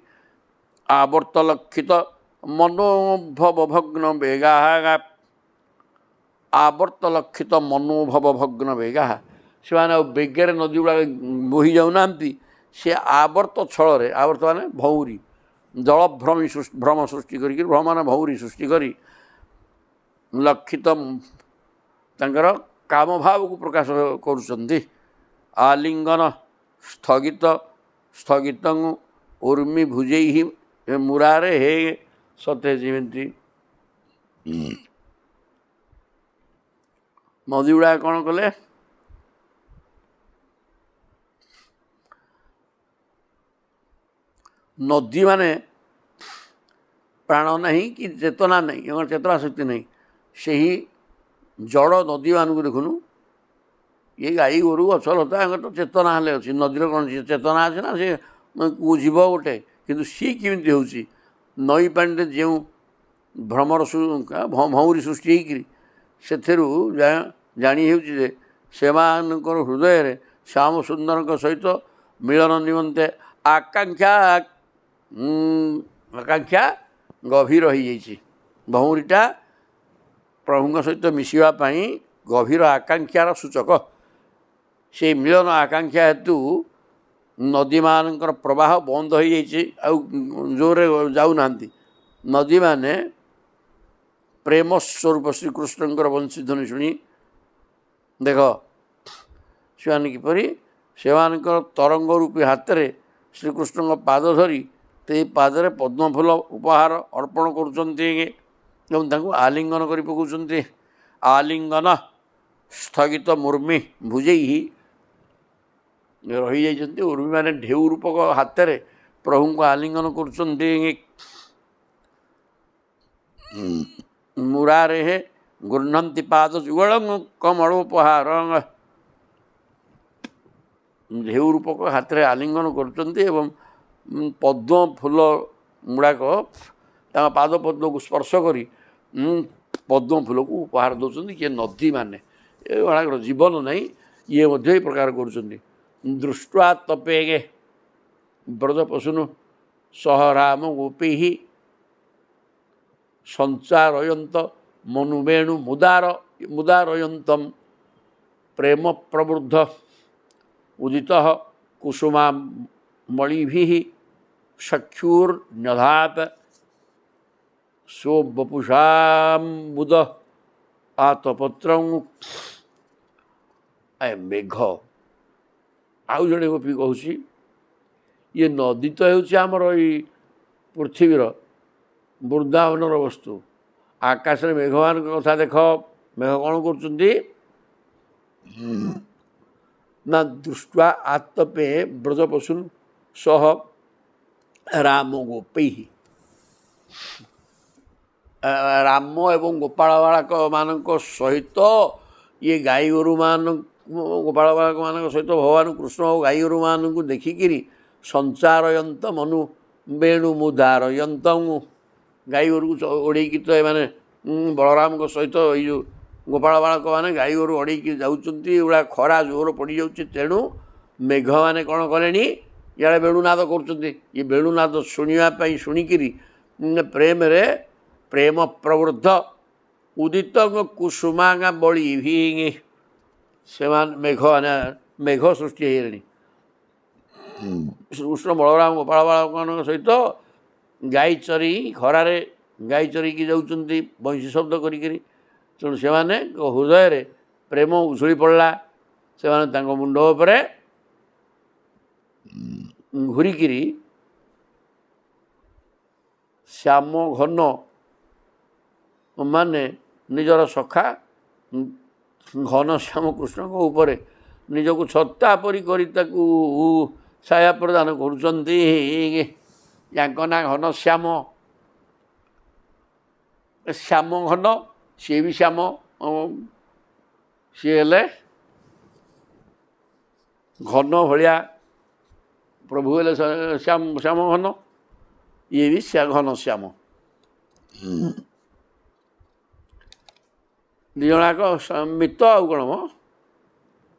ଆବର୍ତ୍ତ ଲକ୍ଷିତ ମନୋଭବ ଭଗ୍ନ ବେଗା ଆବର୍ତ୍ତ ଲକ୍ଷିତ ମନୋଭବ ଭଗ୍ନ ବେଗା ସେମାନେ ଆଉ ବେଗରେ ନଦୀ ଗୁଡ଼ାକ ବୋହି ଯାଉନାହାନ୍ତି, ସେ ଆବର୍ତ୍ତ ଛଳରେ ଆବର୍ତ୍ତ ମାନେ ଭଉଁରୀ ଭ୍ରମ ସୃଷ୍ଟି କରିକି ଭ୍ରମଣ ଭଉଁରୀ ସୃଷ୍ଟି କରି ଲକ୍ଷିତ ତାଙ୍କର କାମ ଭାବକୁ ପ୍ରକାଶ କରୁଛନ୍ତି। ଆଲିଙ୍ଗନ ସ୍ଥଗିତ ସ୍ଥଗିତଂ ଉର୍ମି ଭୁଜେଇ ମୁରାରେ ହେ ସତେ ଯେମିତି ନଦୀ ଗୁଡ଼ାକ କ'ଣ କଲେ ନଦୀ ମାନେ ପ୍ରାଣ ନାହିଁ କି ଚେତନା ନାହିଁ ଚେତନା ଶକ୍ତି ନାହିଁ ସେହି ଜଳ ନଦୀମାନଙ୍କୁ ଦେଖୁନୁ ଇଏ ଗାଈ ଗୋରୁ ଗଛ ଲତା ତାଙ୍କର ତ ଚେତନା ହେଲେ ଅଛି ନଦୀର କ'ଣ ଚେତନା ଅଛି ନା ସେ ଯିବ ଗୋଟେ କିନ୍ତୁ ସିଏ କେମିତି ହେଉଛି ନଈ ପାଣିରେ ଯେଉଁ ଭ୍ରମର ଭଉଁରୀ ସୃଷ୍ଟି ହେଇକିରି ସେଥିରୁ ଜାଣି ହେଉଛି ଯେ ସେମାନଙ୍କର ହୃଦୟରେ ଶ୍ୟାମ ସୁନ୍ଦରଙ୍କ ସହିତ ମିଳନ ନିମନ୍ତେ ଆକାଂକ୍ଷା ଗଭୀର ହୋଇଯାଇଛି। ଭଉଁରୀଟା ପ୍ରଭୁଙ୍କ ସହିତ ମିଶିବା ପାଇଁ ଗଭୀର ଆକାଂକ୍ଷାର ସୂଚକ। ସେଇ ମିଳନ ଆକାଂକ୍ଷା ହେତୁ ନଦୀମାନଙ୍କର ପ୍ରବାହ ବନ୍ଦ ହୋଇଯାଇଛି ଆଉ ଜୋରରେ ଯାଉନାହାନ୍ତି। ନଦୀମାନେ ପ୍ରେମ ସ୍ୱରୂପ ଶ୍ରୀକୃଷ୍ଣଙ୍କର ବଂଶୀଧ୍ୱନି ଶୁଣି ଦେଖ ସେମାନେ କିପରି ସେମାନଙ୍କର ତରଙ୍ଗ ରୂପୀ ହାତରେ ଶ୍ରୀକୃଷ୍ଣଙ୍କ ପାଦ ଧରି ସେଇ ପାଦରେ ପଦ୍ମଫୁଲ ଉପହାର ଅର୍ପଣ କରୁଛନ୍ତି ଏବଂ ତାଙ୍କୁ ଆଲିଙ୍ଗନ କରି ପକାଉଛନ୍ତି। ଆଲିଙ୍ଗନ ସ୍ଥଗିତ ମୁର୍ମି ଭୁଜେଇ ରହିଯାଇଛନ୍ତି। ଉର୍ମିମାନେ ଢେଉ ରୂପକ ହାତରେ ପ୍ରଭୁଙ୍କୁ ଆଲିଙ୍ଗନ କରୁଛନ୍ତି। ମୁରାରେ ହେ ଗୃହନ୍ତି ପାଦ ଯୁଗଳ କମଳୋପହାର ଢେଉ ରୂପକ ହାତରେ ଆଲିଙ୍ଗନ କରୁଛନ୍ତି ଏବଂ ପଦ୍ମ ଫୁଲ ଗୁଡ଼ାକ ତାଙ୍କ ପାଦ ପଦ୍ମକୁ ସ୍ପର୍ଶ କରି ପଦ୍ମ ଫୁଲକୁ ଉପହାର ଦେଉଛନ୍ତି। କିଏ ନଦୀମାନେ ଏଗୁଡ଼ାକର ଜୀବନ ନାହିଁ ଇଏ ମଧ୍ୟ ଏ ପ୍ରକାର କରୁଛନ୍ତି। ଦୃଷ୍ଟ୍ୱା ତପେଗେ ବ୍ରଜପଶୁନୁ ସହ ରାମ ଗୋପୀ ସଞ୍ଚାରୟନ୍ତ ମନୁବେଣୁ ମୁଦାରୟନ୍ତମ୍ ପ୍ରେମ ପ୍ରବୃଦ୍ଧ ଉଦିତ କୁସୁମାମଳିଭିଃ ଚକ୍ଷୁର୍ନ୍ୟଧାତ ସ୍ୱବପୁଷାମ୍ବୁଦ ଆତପତ୍ରଂ। ମେଘ ଆଉ ଜଣେ ଗୋପୀ କହୁଛି ଇଏ ନଦୀ ତ ହେଉଛି ଆମର ଏଇ ପୃଥିବୀର ବୃନ୍ଦାବନର ବସ୍ତୁ। ଆକାଶରେ ମେଘମାନଙ୍କ କଥା ଦେଖ ମେଘ କ'ଣ କରୁଛନ୍ତି ନା ଦୃଷ୍ଟ୍ୱା ଆତପେ ବ୍ରଜପଶୁନ୍ ସହ ରାମ ଗୋପୀ ରାମ ଏବଂ ଗୋପାଳ ବାଳକମାନଙ୍କ ସହିତ ଇଏ ଗାଈ ଗୋପାଳ ବାଳକମାନଙ୍କ ସହିତ ଭଗବାନ କୃଷ୍ଣ ଓ ଗାଈ ଗୋରୁମାନଙ୍କୁ ଦେଖିକିରି ସଞ୍ଚାରୟନ୍ତ ମନୁ ବେଣୁ ମୁଦାରୟନ୍ତ ଗାଈ ଗୋରୁକୁ ଓଡ଼େଇକି ତ ଏମାନେ ବଳରାମଙ୍କ ସହିତ ଏଇ ଯେଉଁ ଗୋପାଳ ବାଳକମାନେ ଗାଈ ଗୋରୁ ଓଡ଼େଇକି ଯାଉଛନ୍ତି। ଏଗୁଡ଼ା ଖରା ଜୋର ପଡ଼ିଯାଉଛି ତେଣୁ ମେଘମାନେ କ'ଣ କଲେଣି ଇଆଡ଼େ ବେଣୁନାଦ କରୁଛନ୍ତି। ଏ ବେଣୁନାଦ ଶୁଣିବା ପାଇଁ ଶୁଣିକିରି ପ୍ରେମରେ ପ୍ରେମ ପ୍ରବୃଦ୍ଧ ଉଦିତ କୁସୁମାଙ୍ଗା ବଳି ସେମାନେ ମେଘ ସୃଷ୍ଟି ହେଇଗଲେଣି। ଶ୍ରୀକୃଷ୍ଣ ବଳରାମ ଗୋପାଳ ବାଳକମାନଙ୍କ ସହିତ ଗାଈ ଚରି ଖରାରେ ଗାଈ ଚରିକି ଯାଉଛନ୍ତି ବଂଶୀ ଶବ୍ଦ କରିକିରି। ତେଣୁ ସେମାନେ ହୃଦୟରେ ପ୍ରେମ ଉଛୁଳି ପଡ଼ିଲା। ସେମାନେ ତାଙ୍କ ମୁଣ୍ଡ ଉପରେ ଘୁରିକିରି ଶ୍ୟାମ ଘନ ମାନେ ନିଜର ସଖା ଘନ ଶ୍ୟାମ କୃଷ୍ଣଙ୍କ ଉପରେ ନିଜକୁ ଛତା ପରି କରି ତାକୁ ଛାୟା ପ୍ରଦାନ କରୁଛନ୍ତି। ୟାଙ୍କ ନାଁ ଘନ ଶ୍ୟାମ ଶ୍ୟାମ ଘନ ସିଏ ବି ଶ୍ୟାମ ସିଏ ହେଲେ ଘନ ଭଳିଆ ପ୍ରଭୁ ହେଲେ ଶ୍ୟାମ ଘନ ଇଏ ବି ଘନ ଶ୍ୟାମ। ଦୁଇ ଜଣଯାକ ମିତ ଆଉ କ'ଣ ମ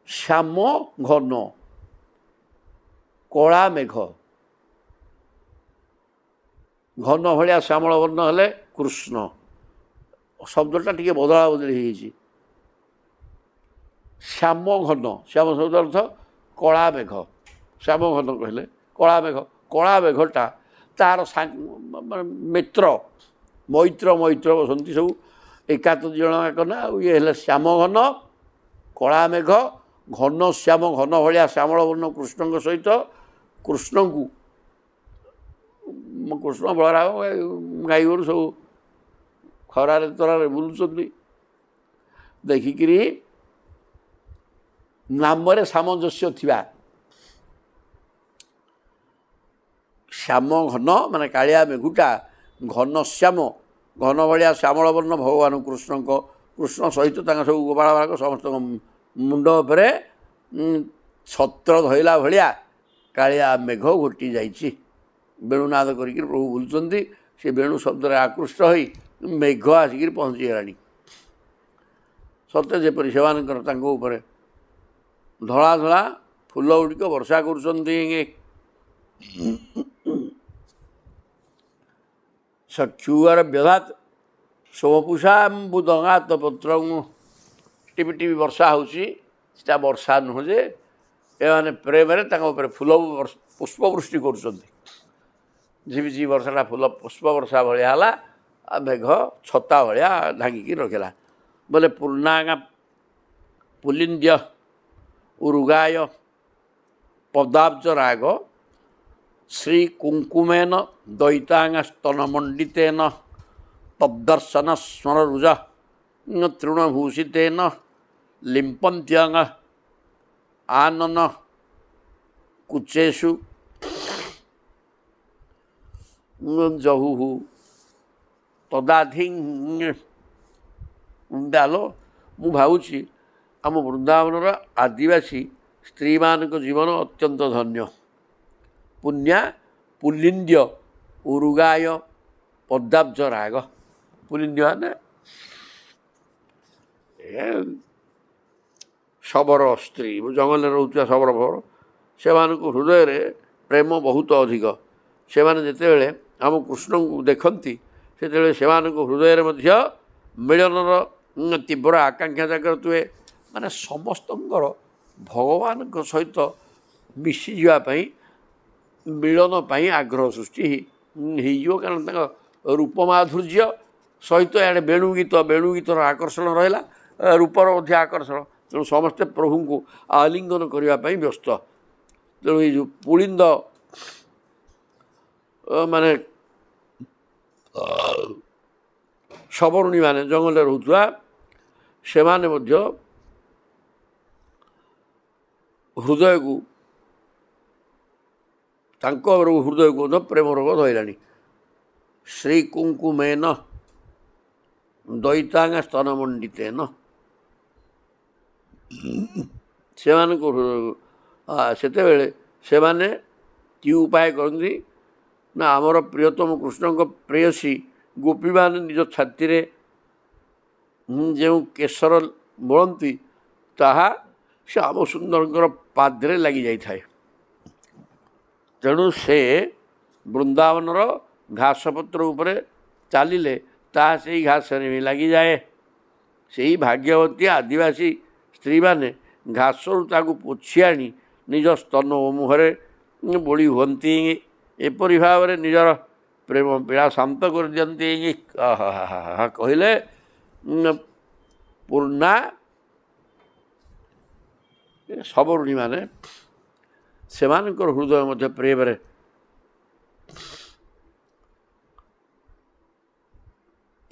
ଶ୍ୟାମ ଘନ କଳା ମେଘ ଘନ ଭଳିଆ ଶ୍ୟାମଳ ବର୍ଣ୍ଣ ହେଲେ କୃଷ୍ଣ। ଶବ୍ଦଟା ଟିକେ ବଦଳା ବଦଳି ହେଇଯାଇଛି। ଶ୍ୟାମ ଘନ ଶ୍ୟାମ ଶବ୍ଦ ଅର୍ଥ କଳା ମେଘ। ଶ୍ୟାମ ଘନ କହିଲେ କଳା ମେଘଟା ତାର ମିତ୍ର ମୈତ୍ର ବସନ୍ତି ସବୁ ଏକାତ ଦୁଇ ଜଣ ଯାକ ନା ଆଉ ଇଏ ହେଲେ ଶ୍ୟାମ ଘନ କଳା ମେଘ ଘନ ଶ୍ୟାମ ଘନ ଭଳିଆ ଶ୍ୟାମଳ ବର୍ଣ୍ଣ କୃଷ୍ଣଙ୍କ ସହିତ କୃଷ୍ଣଙ୍କୁ କୃଷ୍ଣ ବଳରାମ ଗାଈ ଗୋରୁ ସବୁ ଖରାରେ ତରାରେ ବୁଲୁଛନ୍ତି ଦେଖିକିରି ନାମରେ ସାମଞ୍ଜସ୍ୟ ଥିବା ଶ୍ୟାମ ଘନ ମାନେ କାଳିଆ ମେଘୁଟା ଘନ ଶ୍ୟାମ ଘନ ଭଳିଆ ଶ୍ୟାମଳ ବର୍ଣ୍ଣ ଭଗବାନ କୃଷ୍ଣଙ୍କ କୃଷ୍ଣ ସହିତ ତାଙ୍କ ସବୁ ଗୋପାଳ ବାଳକ ସମସ୍ତଙ୍କ ମୁଣ୍ଡ ଉପରେ ଛତ୍ର ଧଇଲା ଭଳିଆ କାଳିଆ ମେଘ ଘୋଟି ଯାଇଛି। ବେଣୁନାଦ କରିକି ପ୍ରଭୁ ବୁଲୁଛନ୍ତି। ସେ ବେଣୁ ଶବ୍ଦରେ ଆକୃଷ୍ଟ ହୋଇ ମେଘ ଆସିକିରି ପହଞ୍ଚିଗଲାଣି। ସତେ ଯେପରି ସେମାନଙ୍କର ତାଙ୍କ ଉପରେ ଧଳା ଧଳା ଫୁଲ ଗୁଡ଼ିକ ବର୍ଷା କରୁଛନ୍ତି। ସକ୍ଷୁଅର ବ୍ୟଧାତ ସୋମପୁଷାମ୍ବୁଦଙ୍ଗାତ ପତ୍ର ଟିପି ଟିପି ବର୍ଷା ହେଉଛି। ସେଟା ବର୍ଷା ନୁହଁ ଯେ ଏମାନେ ପ୍ରେମରେ ତାଙ୍କ ଉପରେ ଫୁଲ ପୁଷ୍ପବୃଷ୍ଟି କରୁଛନ୍ତି। ଝିପିଝିପି ବର୍ଷାଟା ଫୁଲ ପୁଷ୍ପ ବର୍ଷା ଭଳିଆ ହେଲା। ଆଉ ମେଘ ଛତା ଭଳିଆ ଢାଙ୍କିକି ରଖିଲା। ବୋଲେ ପୂର୍ଣ୍ଣାଙ୍ଗା ପୁଲିନ୍ଦ୍ୟ ଉରୁଗାୟ ପଦାବ୍ଜ ରାଗ ଶ୍ରୀ କୁଙ୍କୁମେନ ଦୈତାଙ୍ଗା ସ୍ତନମଣ୍ଡିତେନ ତଦ୍ଦର୍ଶନ ସ୍ମରରୁଜ ତୃଣଭୂଷିତେନ ଲିମ୍ପନ୍ତ୍ୟଙ୍ଗ ଆନନ କୁଚେଷୁ ଜହୁହୁ ତଦାଧିଂ ଡାଲୋ। ମୁଁ ଭାବୁଛି ଆମ ବୃନ୍ଦାବନର ଆଦିବାସୀ ସ୍ତ୍ରୀମାନଙ୍କ ଜୀବନ ଅତ୍ୟନ୍ତ ଧନ୍ୟ। ପୁଣ୍ୟା ପୁଲିନ୍ଦ୍ୟ ଉରୁଗାୟ ପଦାବ୍ଜ ରାଗ। ପୁଲିନ୍ଦ୍ୟ ମାନେ ଶବର ସ୍ତ୍ରୀ ଜଙ୍ଗଲରେ ରହୁଥିବା ଶବର ଫବର ସେମାନଙ୍କ ହୃଦୟରେ ପ୍ରେମ ବହୁତ ଅଧିକ। ସେମାନେ ଯେତେବେଳେ ଆମ କୃଷ୍ଣଙ୍କୁ ଦେଖନ୍ତି ସେତେବେଳେ ସେମାନଙ୍କ ହୃଦୟରେ ମଧ୍ୟ ମିଳନର ତୀବ୍ର ଆକାଂକ୍ଷା ଜାଗ୍ରତ ହୁଏ। ମାନେ ସମସ୍ତଙ୍କର ଭଗବାନଙ୍କ ସହିତ ମିଶିଯିବା ପାଇଁ ମିଳନ ପାଇଁ ଆଗ୍ରହ ସୃଷ୍ଟି ହେଇଯିବ। କାରଣ ତାଙ୍କ ରୂପ ମାଧୁର୍ଯ୍ୟ ସହିତ ଇଆଡ଼େ ବେଣୁଗୀତର ଆକର୍ଷଣ ରହିଲା, ରୂପର ମଧ୍ୟ ଆକର୍ଷଣ। ତେଣୁ ସମସ୍ତେ ପ୍ରଭୁଙ୍କୁ ଆଲିଙ୍ଗନ କରିବା ପାଇଁ ବ୍ୟସ୍ତ। ତେଣୁ ଏଇ ଯେଉଁ ପୁଳିନ୍ଦ ମାନେ ସବରୁଣୀ ମାନେ ଜଙ୍ଗଲରେ ରହୁଥିବା ସେମାନେ ମଧ୍ୟ ହୃଦୟକୁ ତାଙ୍କ ହୃଦୟକୁ ମଧ୍ୟ ପ୍ରେମ ରୋଗ ଧଇଲାଣି। ଶ୍ରୀ କୁଙ୍କୁମେନ ଦୈତାଙ୍ଗା ସ୍ତନମଣ୍ଡିତେନ ସେମାନଙ୍କ ସେତେବେଳେ ସେମାନେ କି ଉପାୟ କରନ୍ତି ନା ଆମର ପ୍ରିୟତମ କୃଷ୍ଣଙ୍କ ପ୍ରେୟସୀ ଗୋପୀମାନେ ନିଜ ଛାତିରେ ଯେଉଁ କେଶର ବୋଳନ୍ତି ତାହା ଶ୍ୟାମ ସୁନ୍ଦରଙ୍କର ପାଦରେ ଲାଗିଯାଇଥାଏ। ତେଣୁ ସେ ବୃନ୍ଦାବନର ଘାସପତ୍ର ଉପରେ ଚାଲିଲେ ତାହା ସେଇ ଘାସରେ ବି ଲାଗିଯାଏ। ସେଇ ଭାଗ୍ୟବତୀ ଆଦିବାସୀ ସ୍ତ୍ରୀମାନେ ଘାସରୁ ତାକୁ ପୋଛି ଆଣି ନିଜ ସ୍ତନ ଓ ମୁହଁରେ ବୋଳି ହୁଅନ୍ତି। ଏପରି ଭାବରେ ନିଜର ପ୍ରେମ ପୀଡ଼ା ଶାନ୍ତ କରିଦିଅନ୍ତି। କହିଲେ ପୂର୍ଣ୍ଣା ସବରୁଣୀମାନେ ସେମାନଙ୍କର ହୃଦୟ ମଧ୍ୟ ପ୍ରେମରେ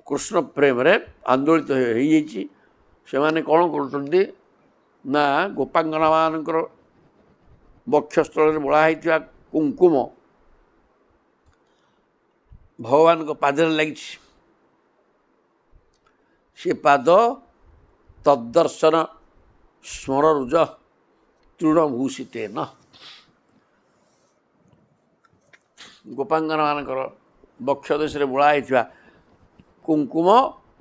କୃଷ୍ଣ ପ୍ରେମରେ ଆନ୍ଦୋଳିତ ହେଇଯାଇଛି। ସେମାନେ କ'ଣ କରୁଛନ୍ତି ନା ଗୋପାଙ୍ଗନାମାନଙ୍କର ବକ୍ଷସ୍ଥଳରେ ବୋଳା ହେଇଥିବା କୁଙ୍କୁମ ଭଗବାନଙ୍କ ପାଦରେ ଲାଗିଛି। ସେ ପାଦ ତଦ୍ଦର୍ଶନ ସ୍ମରରୁଜ ତୃଣଭୂଷିତେନ। ଗୋପାଙ୍ଗନମାନଙ୍କର ବକ୍ଷ ଦେଶରେ ବୋଳା ହେଇଥିବା କୁଙ୍କୁମ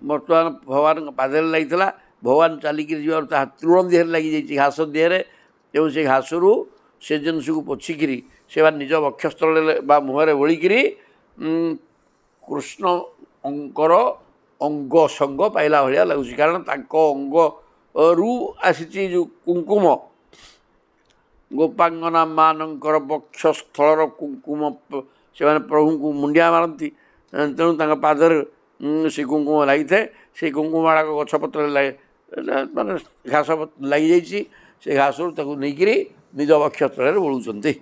ବର୍ତ୍ତମାନ ଭଗବାନଙ୍କ ପାଦରେ ଲାଗିଥିଲା। ଭଗବାନ ଚାଲିକିରି ଯିବାରୁ ତାହା ତୃଣ ଦେହରେ ଲାଗିଯାଇଛି, ଘାସ ଦେହରେ। ଏବଂ ସେ ଘାସରୁ ସେ ଜିନିଷକୁ ପୋଛିକିରି ସେମାନେ ନିଜ ବକ୍ଷସ୍ଥଳରେ ବା ମୁହଁରେ ବୋଳିକିରି କୃଷ୍ଣଙ୍କର ଅଙ୍ଗ ସଙ୍ଗ ପାଇଲା ଭଳିଆ ଲାଗୁଛି। କାରଣ ତାଙ୍କ ଅଙ୍ଗରୁ ଆସିଛି ଯେଉଁ କୁଙ୍କୁମ, ଗୋପାଙ୍ଗନାମାନଙ୍କର ବକ୍ଷସ୍ଥଳର କୁଙ୍କୁମ ସେମାନେ ପ୍ରଭୁଙ୍କୁ ମୁଣ୍ଡିଆ ମାରନ୍ତି। ତେଣୁ ତାଙ୍କ ପାଦରେ ସେ କୁଙ୍କୁମ ଲାଗିଥାଏ। ସେଇ କୁଙ୍କୁମ ଗୁଡ଼ାକ ଗଛପତ୍ରରେ ମାନେ ଘାସ ଲାଗିଯାଇଛି। ସେ ଘାସରୁ ତାକୁ ନେଇକରି ନିଜ ବକ୍ଷସ୍ଥଳରେ ବୋଳୁଛନ୍ତି,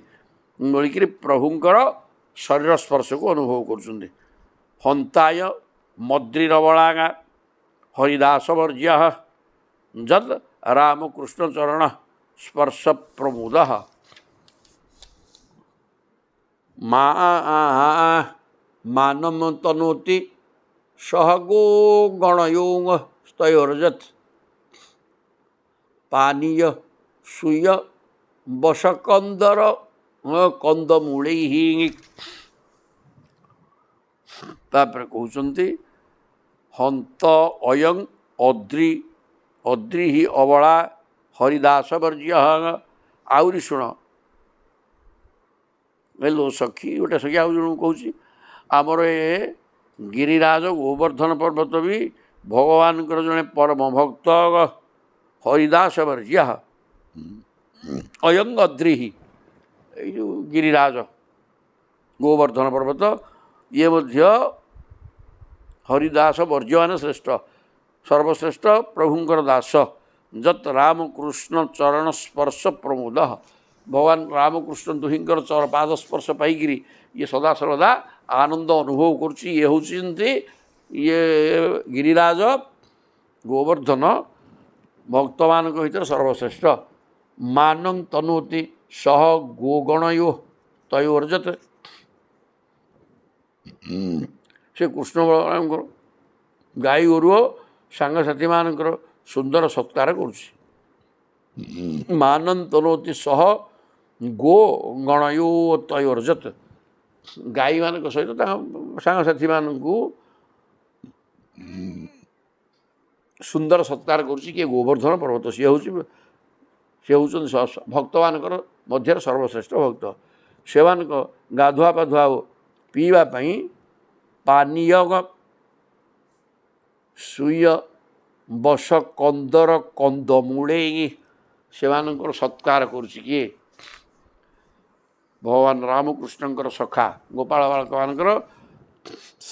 ବୋଳିକିରି ପ୍ରଭୁଙ୍କର ଶରୀର ସ୍ପର୍ଶକୁ ଅନୁଭବ କରୁଛନ୍ତି। ହନ୍ତାୟ ମଦ୍ରିରବଳାଙ୍ଗା ହରିଦାସ ବର୍ଜ୍ୟ ଯଦ୍ ରାମକୃଷ୍ଣ ଚରଣ ସ୍ପର୍ଶ ପ୍ରମୁଦ ମାନମ ତନୋତି ସହଗೋ ଗଣୟୋଙ୍ଗ ସ୍ତୟୋର୍ଜତ୍ ପାନୀୟ ସୁୟ ବସକନ୍ଦର କନ୍ଦମୂଳୈ। ତାପରେ କହୁଛନ୍ତି ହନ୍ତ ଅୟଂ ଅଦ୍ରି ହି ଅବଳା ହରିଦାସ ବର୍ଜ୍ୟ। ଆହୁରି ଶୁଣ, ହେଲୋ ସଖୀ, ଗୋଟେ ସଖୀ ଆଉ ଜଣକୁ କହୁଛି, ଆମର ଏ ଗିରିରାଜ ଗୋବର୍ଦ୍ଧନ ପର୍ବତ ବି ଭଗବାନଙ୍କର ଜଣେ ପରମ ଭକ୍ତ ହରିଦାସ ବର୍ଜ୍ୟ ଅୟଂ ଅଦ୍ରିହି। ଏଇ ଯେଉଁ ଗିରିରାଜ ଗୋବର୍ଦ୍ଧନ ପର୍ବତ, ଇଏ ମଧ୍ୟ ହରିଦାସ ବର୍ଜ୍ୟମାନେ ଶ୍ରେଷ୍ଠ, ସର୍ବଶ୍ରେଷ୍ଠ ପ୍ରଭୁଙ୍କର ଦାସ। ଯତ୍ ରାମକୃଷ୍ଣ ଚରଣ ସ୍ପର୍ଶ ପ୍ରମୋଦ। ଭଗବାନ ରାମକୃଷ୍ଣ ଦୁହିଁଙ୍କର ପାଦ ସ୍ପର୍ଶ ପାଇକିରି ଇଏ ସଦାସର୍ବଦା ଆନନ୍ଦ ଅନୁଭବ କରୁଛି। ଇଏ ହେଉଛନ୍ତି ଇଏ ଗିରିରାଜ ଗୋବର୍ଦ୍ଧନ ଭକ୍ତମାନଙ୍କ ଭିତରେ ସର୍ବଶ୍ରେଷ୍ଠ। ମାନଂ ତନୋତି ସହ ଗୋଗଣୟୋ ତୟୋର୍ଜତ। ସେ କୃଷ୍ଣ ବଳରାମଙ୍କର ଗାଈ ଗୋରୁ ସାଙ୍ଗସାଥିମାନଙ୍କର ସୁନ୍ଦର ସତ୍କାର କରୁଛି। ମାନଂ ତନୋତି ସହ ଗୋ ଗଣୟୋ ତୟୋର୍ଜତ। ଗାଈମାନଙ୍କ ସହିତ ତାଙ୍କ ସାଙ୍ଗସାଥିମାନଙ୍କୁ ସୁନ୍ଦର ସତ୍କାର କରୁଛି। କିଏ? ଗୋବର୍ଦ୍ଧନ ପର୍ବତ। ସିଏ ହେଉଛନ୍ତି ଭକ୍ତମାନଙ୍କର ମଧ୍ୟରେ ସର୍ବଶ୍ରେଷ୍ଠ ଭକ୍ତ। ସେମାନଙ୍କ ଗାଧୁଆ ପାଧୁଆ ପିଇବା ପାଇଁ ପାନୀୟ ସୁୟ ବସ କନ୍ଦର କନ୍ଦମୂଳୈ। ସେମାନଙ୍କର ସତ୍କାର କରୁଛି କିଏ? ଭଗବାନ ରାମକୃଷ୍ଣଙ୍କର ସଖା ଗୋପାଳ ବାଳକମାନଙ୍କର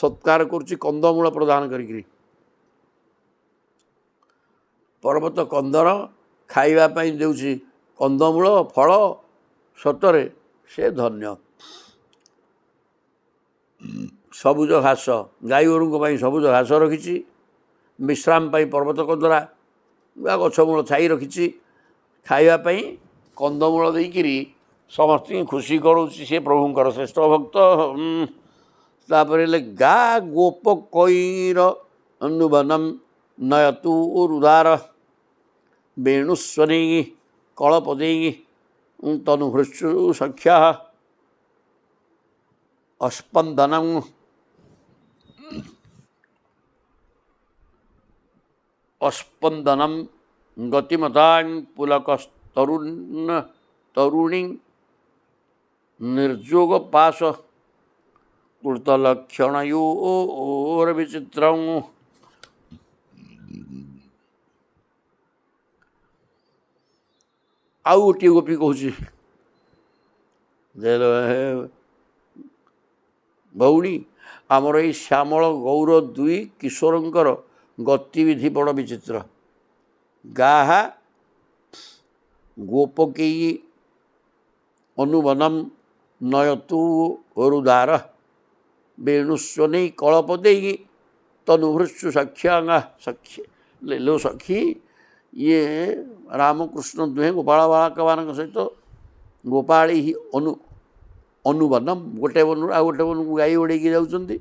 ସତ୍କାର କରୁଛି କନ୍ଦମୂଳ ପ୍ରଦାନ କରିକିରି। ପର୍ବତ କନ୍ଦର ଖାଇବା ପାଇଁ ଦେଉଛି କନ୍ଦମୂଳ ଫଳ, ସତରେ ସେ ଧନ୍ୟ। ସବୁଜ ଘାସ, ଗାଈ ଗୋରୁଙ୍କ ପାଇଁ ସବୁଜ ଘାସ ରଖିଛି। ବିଶ୍ରାମ ପାଇଁ ପର୍ବତ କନ୍ଦରା ବା ଗଛମୂଳ ଛାଇ ରଖିଛି। ଖାଇବା ପାଇଁ କନ୍ଦମୂଳ ଦେଇକିରି ସମସ୍ତଙ୍କୁ ଖୁସି କରାଉଛି। ସେ ପ୍ରଭୁଙ୍କର ଶ୍ରେଷ୍ଠ ଭକ୍ତ। ତାପରେ ହେଲେ ଗା ଗୋପ କୈର ଅନୁବନମ୍ ନୟତୁ ରୁଦାର ବେଣୁସ୍ୱନୀ କଳପଦୈ ତନୁହୃତ୍ସୁ ସଖ୍ୟା ଅସ୍ପନ୍ଦନଂ। ଅସ୍ପନ୍ଦନଂ ଗତିମତାଂ ପୁଲକସ୍ତରୁଣୀ ନିର୍ଯୋଗ ପାଶ କୃତଲକ୍ଷଣୟୋର୍ବିଚିତ୍ରଂ। ଆଉ ଗୋଟିଏ ଗୋପୀ କହୁଛି, ଭଉଣୀ, ଆମର ଏଇ ଶ୍ୟାମଳ ଗୌର ଦୁଇ କିଶୋରଙ୍କର ଗତିବିଧି ବଡ଼ ବିଚିତ୍ର। ଗାହା ଗୋପକୈ ଅନୁବନମ୍ ନୟତୁ ରୁଦାର ବେଣୁସ୍ୱନୈ କଳପଦୈ ତନୁହୃତ୍ସୁ ସଖ୍ୟାଙ୍ଗା। ଲେଲୋ ସଖୀ, ଇଏ ରାମକୃଷ୍ଣ ଦୁହେଁ ଗୋପାଳ ବାଳକମାନଙ୍କ ସହିତ ଗୋପାଳୀ ଅନୁବନମ୍, ଗୋଟେ ବନରୁ ଆଉ ଗୋଟେ ବନକୁ ଗାଈ ଉଡ଼େଇକି ଯାଉଛନ୍ତି।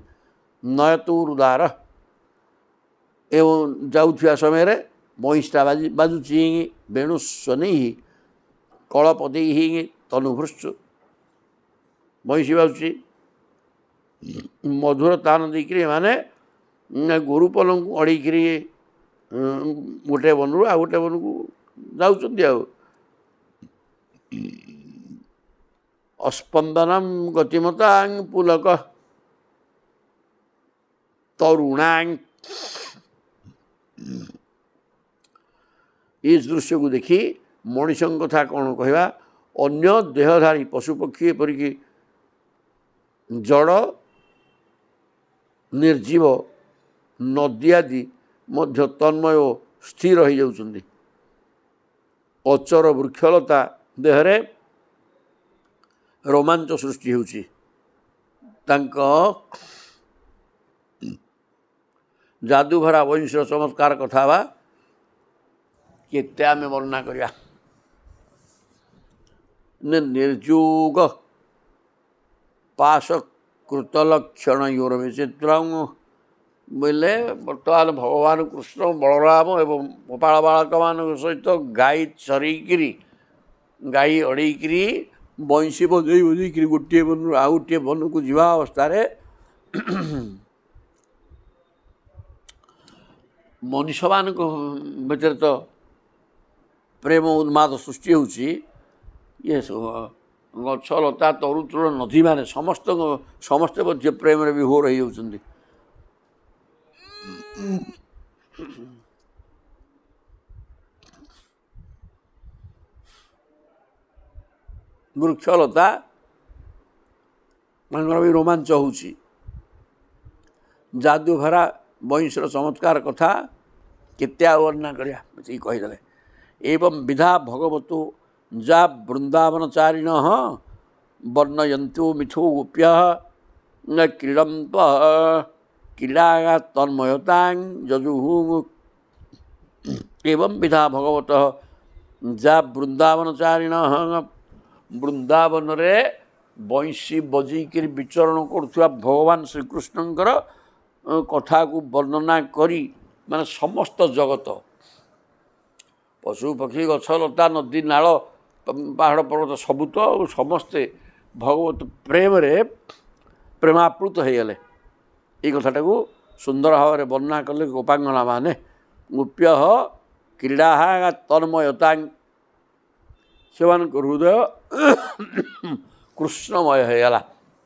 ନୟତୁ ରୁଦାର, ଏବଂ ଯାଉଥିବା ସମୟରେ ମଇଁଷିଟା ବାଜୁଛି। ବେଣୁସ୍ୱନୈ କଳପଦୈ ତନୁହୃତ୍ସୁ, ମଇଁଷି ବାଜୁଛି। ମଧୁର ତାନ ଦେଇକିରି ଏମାନେ ଗୋରୁ ପଲଙ୍କୁ ଅଡ଼େଇକିରି ଗୋଟେ ବନରୁ ଆଉ ଗୋଟେ ବନକୁ ଯାଉଛନ୍ତି। ଆଉ ଅସ୍ପନ୍ଦନଂ ଗତିମତାଂ ପୁଲକ ତରୁଣାଂ। ଏ ଦୃଶ୍ୟକୁ ଦେଖି ମଣିଷଙ୍କ କଥା କ'ଣ କହିବା, ଅନ୍ୟ ଦେହଧାରୀ ପଶୁପକ୍ଷୀ ଏପରିକି ଜଡ଼ ନିର୍ଜୀବ ନଦୀ ଆଦି ମଧ୍ୟ ତନ୍ମୟ ସ୍ଥିର ହୋଇଯାଉଛନ୍ତି। ଅଚର ବୃକ୍ଷଲତା ଦେହରେ ରୋମାଞ୍ଚ ସୃଷ୍ଟି ହେଉଛି। ତାଙ୍କ ଯାଦୁଭରା ବଂଶୀୟ ଚମତ୍କାର କଥା ବା କେତେ ଆମେ ବର୍ଣ୍ଣନା କରିବା। ନିର୍ଯୁଗ ପାଶକୃତ ଲକ୍ଷଣ ୟୋର ବିଚିତ୍ରଂ ବୋଇଲେ ବର୍ତ୍ତମାନ ଭଗବାନ କୃଷ୍ଣ ବଳରାମ ଏବଂ ଗୋପାଳ ବାଳକମାନଙ୍କ ସହିତ ଗାଈ ଚରେଇକିରି ଗାଈ ଅଡ଼େଇକିରି ବଂଶୀ ବଜେଇ ବଜେଇକିରି ଗୋଟିଏ ବନରୁ ଆଉ ଗୋଟିଏ ବନକୁ ଯିବା ଅବସ୍ଥାରେ ମନୁଷ୍ୟମାନଙ୍କ ଭିତରେ ତ ପ୍ରେମ ଉନ୍ମାଦ ସୃଷ୍ଟି ହେଉଛି। ଇଏ ଗଛ ଲତା ତରୁତୁଳ ନଦୀମାନେ ସମସ୍ତେ ମଧ୍ୟ ପ୍ରେମରେ ବିଭୋର ହେଇଯାଉଛନ୍ତି। ବୃକ୍ଷଲତା ତାଙ୍କର ବି ରୋମାଞ୍ଚ ହେଉଛି। ଯାଦୁଭରା ବଂଶୀର ଚମତ୍କାର କଥା କେତେ ଆଉ ବର୍ଣ୍ଣନା କରିବା ଏତିକି କହିଦେଲେ। ଏବଂ ବିଧା ଭଗବତୁ ଯା ବୃନ୍ଦାବନଚାରିଣ ବର୍ଣ୍ଣୟନ୍ତୁ ମିଥୁ ଗୋପ୍ୟ କ୍ରୀଡ଼ନ୍ତ କ୍ରୀଡ଼ା ତନ୍ମୟତାଂ ଯଜୁହୁ ଏବଂ ବିଧା ଭଗବତ ଯା ବୃନ୍ଦାବନଚାରିଣ ବୃନ୍ଦାବନରେ ବଂଶୀ ବଜେଇକିରି ବିଚରଣ କରୁଥିବା ଭଗବାନ ଶ୍ରୀକୃଷ୍ଣଙ୍କର କଥାକୁ ବର୍ଣ୍ଣନା କରି ମାନେ ସମସ୍ତ ଜଗତ ପଶୁ ପକ୍ଷୀ ଗଛ ଲତା ନଦୀ ନାଳ ପାହାଡ଼ ପର୍ବତ ସବୁ ତ ସମସ୍ତେ ଭଗବତ ପ୍ରେମରେ ପ୍ରେମାପ୍ଲୁତ ହେଇଗଲେ। ଏଇ କଥାଟାକୁ ସୁନ୍ଦର ଭାବରେ ବର୍ଣ୍ଣନା କଲେ ଗୋପାଙ୍ଗନା ମାନେ। ଗୋପ୍ୟ କ୍ରୀଡ଼ା ତନ୍ମୟତା ସେମାନଙ୍କ ହୃଦୟ କୃଷ୍ଣମୟ ହେଇଗଲା।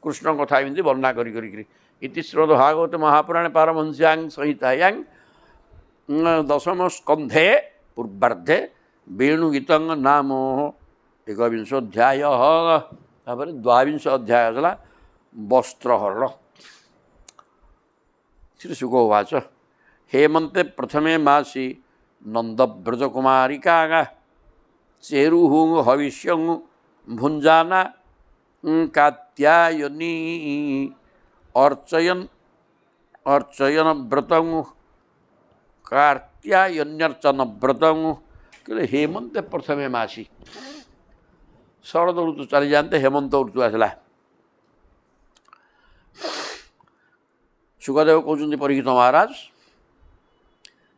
କୃଷ୍ଣ କଥା ଏମିତି ବର୍ଣ୍ଣନା କରିକିରି ଇତି ଶ୍ରୀମଦ୍ ଭାଗବତ ମହାପୁରାଣେ ପାରମହଂସ୍ୟାଂ ସଂହିତାୟାଂ ଦଶମ ସ୍କନ୍ଧେ ପୂର୍ବାର୍ଦ୍ଧେ ବେଣୁଗୀତଂ ନାମ ଏକବିଂଶ ଅଧ୍ୟାୟ। ତାପରେ ଦ୍ୱାବିଂଶ ଅଧ୍ୟାୟ ହେଲା ବସ୍ତ୍ରହରଣ। ଶ୍ରୀଶୁକ ଉବାଚ ହେମନ୍ତେ ପ୍ରଥମେ ମାସି ନନ୍ଦବ୍ରଜକୁମାରିକା ଚେରୁଃ ହବିଷ୍ୟଂ ଭୁଞ୍ଜାନା କାତ୍ୟାୟନୀ ଅର୍ଚ୍ଚୟନ ବ୍ରତଂ କାର୍ତ୍ୟାୟନ୍ୟର୍ଚ୍ଚନ ବ୍ରତଂ କହିଲେ ହେମନ୍ତେ ପ୍ରଥମେ ମାସି। ଶରଦ ଋତୁ ଚାଲିଯାଆନ୍ତେ ହେମନ୍ତ ଋତୁ ଆସିଲା। ସୁଖଦେବ କହୁଛନ୍ତି ପରୀକ୍ଷିତ ମହାରାଜ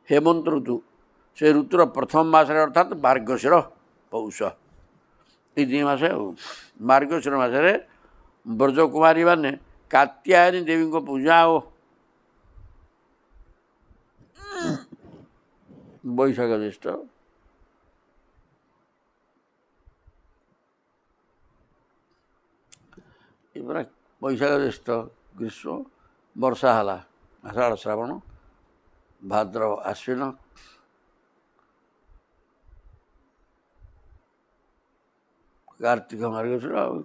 ହେମନ୍ତ ଋତୁ ସେ ଋତୁର ପ୍ରଥମ ମାସରେ ଅର୍ଥାତ୍ ମାର୍ଗଶିର ପୌଷ ଏଇ 2 ମାସ ଆଉ ମାର୍ଗଶିର ମାସରେ ବ୍ରଜକୁମାରୀମାନେ କାତ୍ୟାୟନୀ ଦେବୀଙ୍କ ପୂଜା ଓ ବୈଶାଖ ଜ୍ୟେଷ୍ଠ ଏପରା ବୈଶାଖ ଜ୍ୟେଷ୍ଠ ଗ୍ରୀଷ୍ମ ବର୍ଷା ହେଲା ଆଷାଢ଼ ଶ୍ରାବଣ ଭାଦ୍ରବ ଆଶ୍ୱିନ କାର୍ତ୍ତିକ ମାର୍ଗଶିର ଆଉ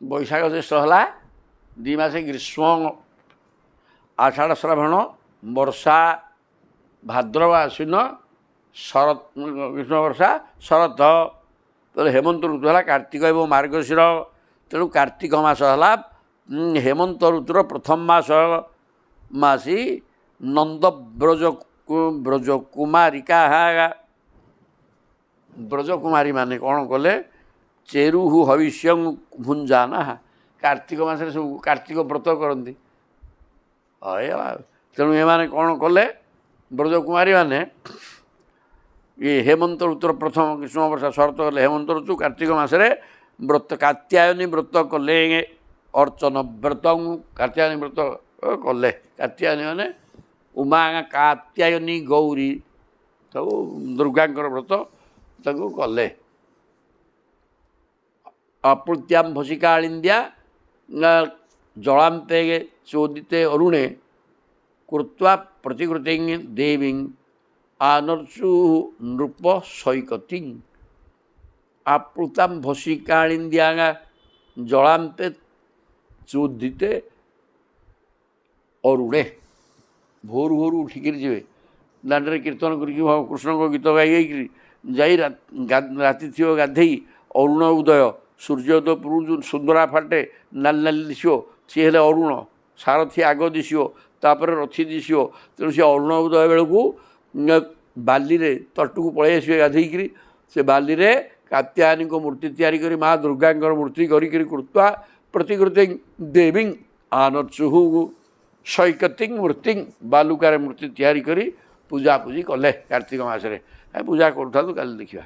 ବୈଶାଖ ଜ୍ୟେଷ୍ଠ ହେଲା 2 ମାସ ଗ୍ରୀଷ୍ମ ଆଷାଢ଼ ଶ୍ରାବଣ ବର୍ଷା ଭାଦ୍ରବ ଆଶ୍ୱିନ ଶରତ ଗ୍ରୀଷ୍ମ ବର୍ଷା ଶରତ ତାହେଲେ ହେମନ୍ତ ଋତୁ ହେଲା କାର୍ତ୍ତିକ ଏବଂ ମାର୍ଗଶିର। ତେଣୁ କାର୍ତ୍ତିକ ମାସ ହେଲା ହେମନ୍ତ ଋତୁର ପ୍ରଥମ ମାସି ନନ୍ଦ ବ୍ରଜକୁମାରିକା ବ୍ରଜକୁମାରୀ ମାନେ କ'ଣ କଲେ ଚେରୁଃ ହବିଷ୍ୟଂ ଭୁଞ୍ଜାନା କାର୍ତ୍ତିକ ମାସରେ ସବୁ କାର୍ତ୍ତିକ ବ୍ରତ କରନ୍ତି। ତେଣୁ ଏମାନେ କ'ଣ କଲେ ବ୍ରଜକୁମାରୀ ମାନେ ଇଏ ହେମନ୍ତ ଋତୁର ପ୍ରଥମ ଗ୍ରୀଷ୍ମ ବର୍ଷା ଶରତ କଲେ ହେମନ୍ତ ଋତୁ କାର୍ତ୍ତିକ ମାସରେ ବ୍ରତ କାତ୍ୟାୟନୀ ବ୍ରତ କଲେ ଅର୍ଚ୍ଚନ ବ୍ରତ କାତ୍ୟାୟନୀ ବ୍ରତ କଲେ। କାତ୍ୟାୟନୀ ମାନେ ଉମା କାତ୍ୟାୟନୀ ଗୌରୀ ସବୁ ଦୁର୍ଗାଙ୍କର ବ୍ରତ ତାକୁ କଲେ। ଅପୃତ୍ୟାମ୍ ଭସିକାଳିନ୍ଦ୍ୟା ଜଳାନ୍ତେ ଚୋଦିତେ ଅରୁଣେ କୃତ୍ୱା ପ୍ରତିକୃତିଂ ଦେବୀଂ ଆନର୍ଷୁ ନୃପ ସୈକତି। ଆପ୍ଲୁତାମ୍ ଭସିକାଳିନ୍ଦ୍ୟା ଜଳାନ୍ତେ ଚୋଦିତେ ଅରୁଣେ ଭୋରୁ ଭୋରୁ ଉଠିକିରି ଯିବେ ଦାଣ୍ଡରେ କୀର୍ତ୍ତନ କରିକି କୃଷ୍ଣଙ୍କ ଗୀତ ଗାଇ ଗାଇକିରି ଯାଇ ରାତି ଥିବ ଗାଧେଇ ଅରୁଣ ଉଦୟ ସୂର୍ଯ୍ୟୋଦୟ ପୂର୍ବରୁ ସୁନ୍ଦରା ଫାଟେ ନାଲି ନାଲି ଦିଶିବ ସିଏ ହେଲେ ଅରୁଣ ସାରଥି ଆଗ ଦିଶିବ ତାପରେ ରଥି ଦିଶିବ ତେଣୁ ସେ ଅରୁଣ ଉଦୟ ବେଳକୁ ବାଲିରେ ତଟକୁ ପଳେଇ ଆସିବେ ଗାଧେଇକିରି ସେ ବାଲିରେ କାତ୍ୟାୟନୀଙ୍କ ମୂର୍ତ୍ତି ତିଆରି କରି ମା ଦୁର୍ଗାଙ୍କର ମୂର୍ତ୍ତି କରିକିରି କୃତ୍ୱା ପ୍ରତିକୃତି ଦେବୀ ଆନଚୁହୁ ଶୈକତିଂ ମୂର୍ତ୍ତି ବାଲୁକାରେ ମୂର୍ତ୍ତି ତିଆରି କରି ପୂଜାପୂଜି କଲେ କାର୍ତ୍ତିକ ମାସରେ ପୂଜା କରୁଥାନ୍ତୁ କାଲି ଦେଖିବା।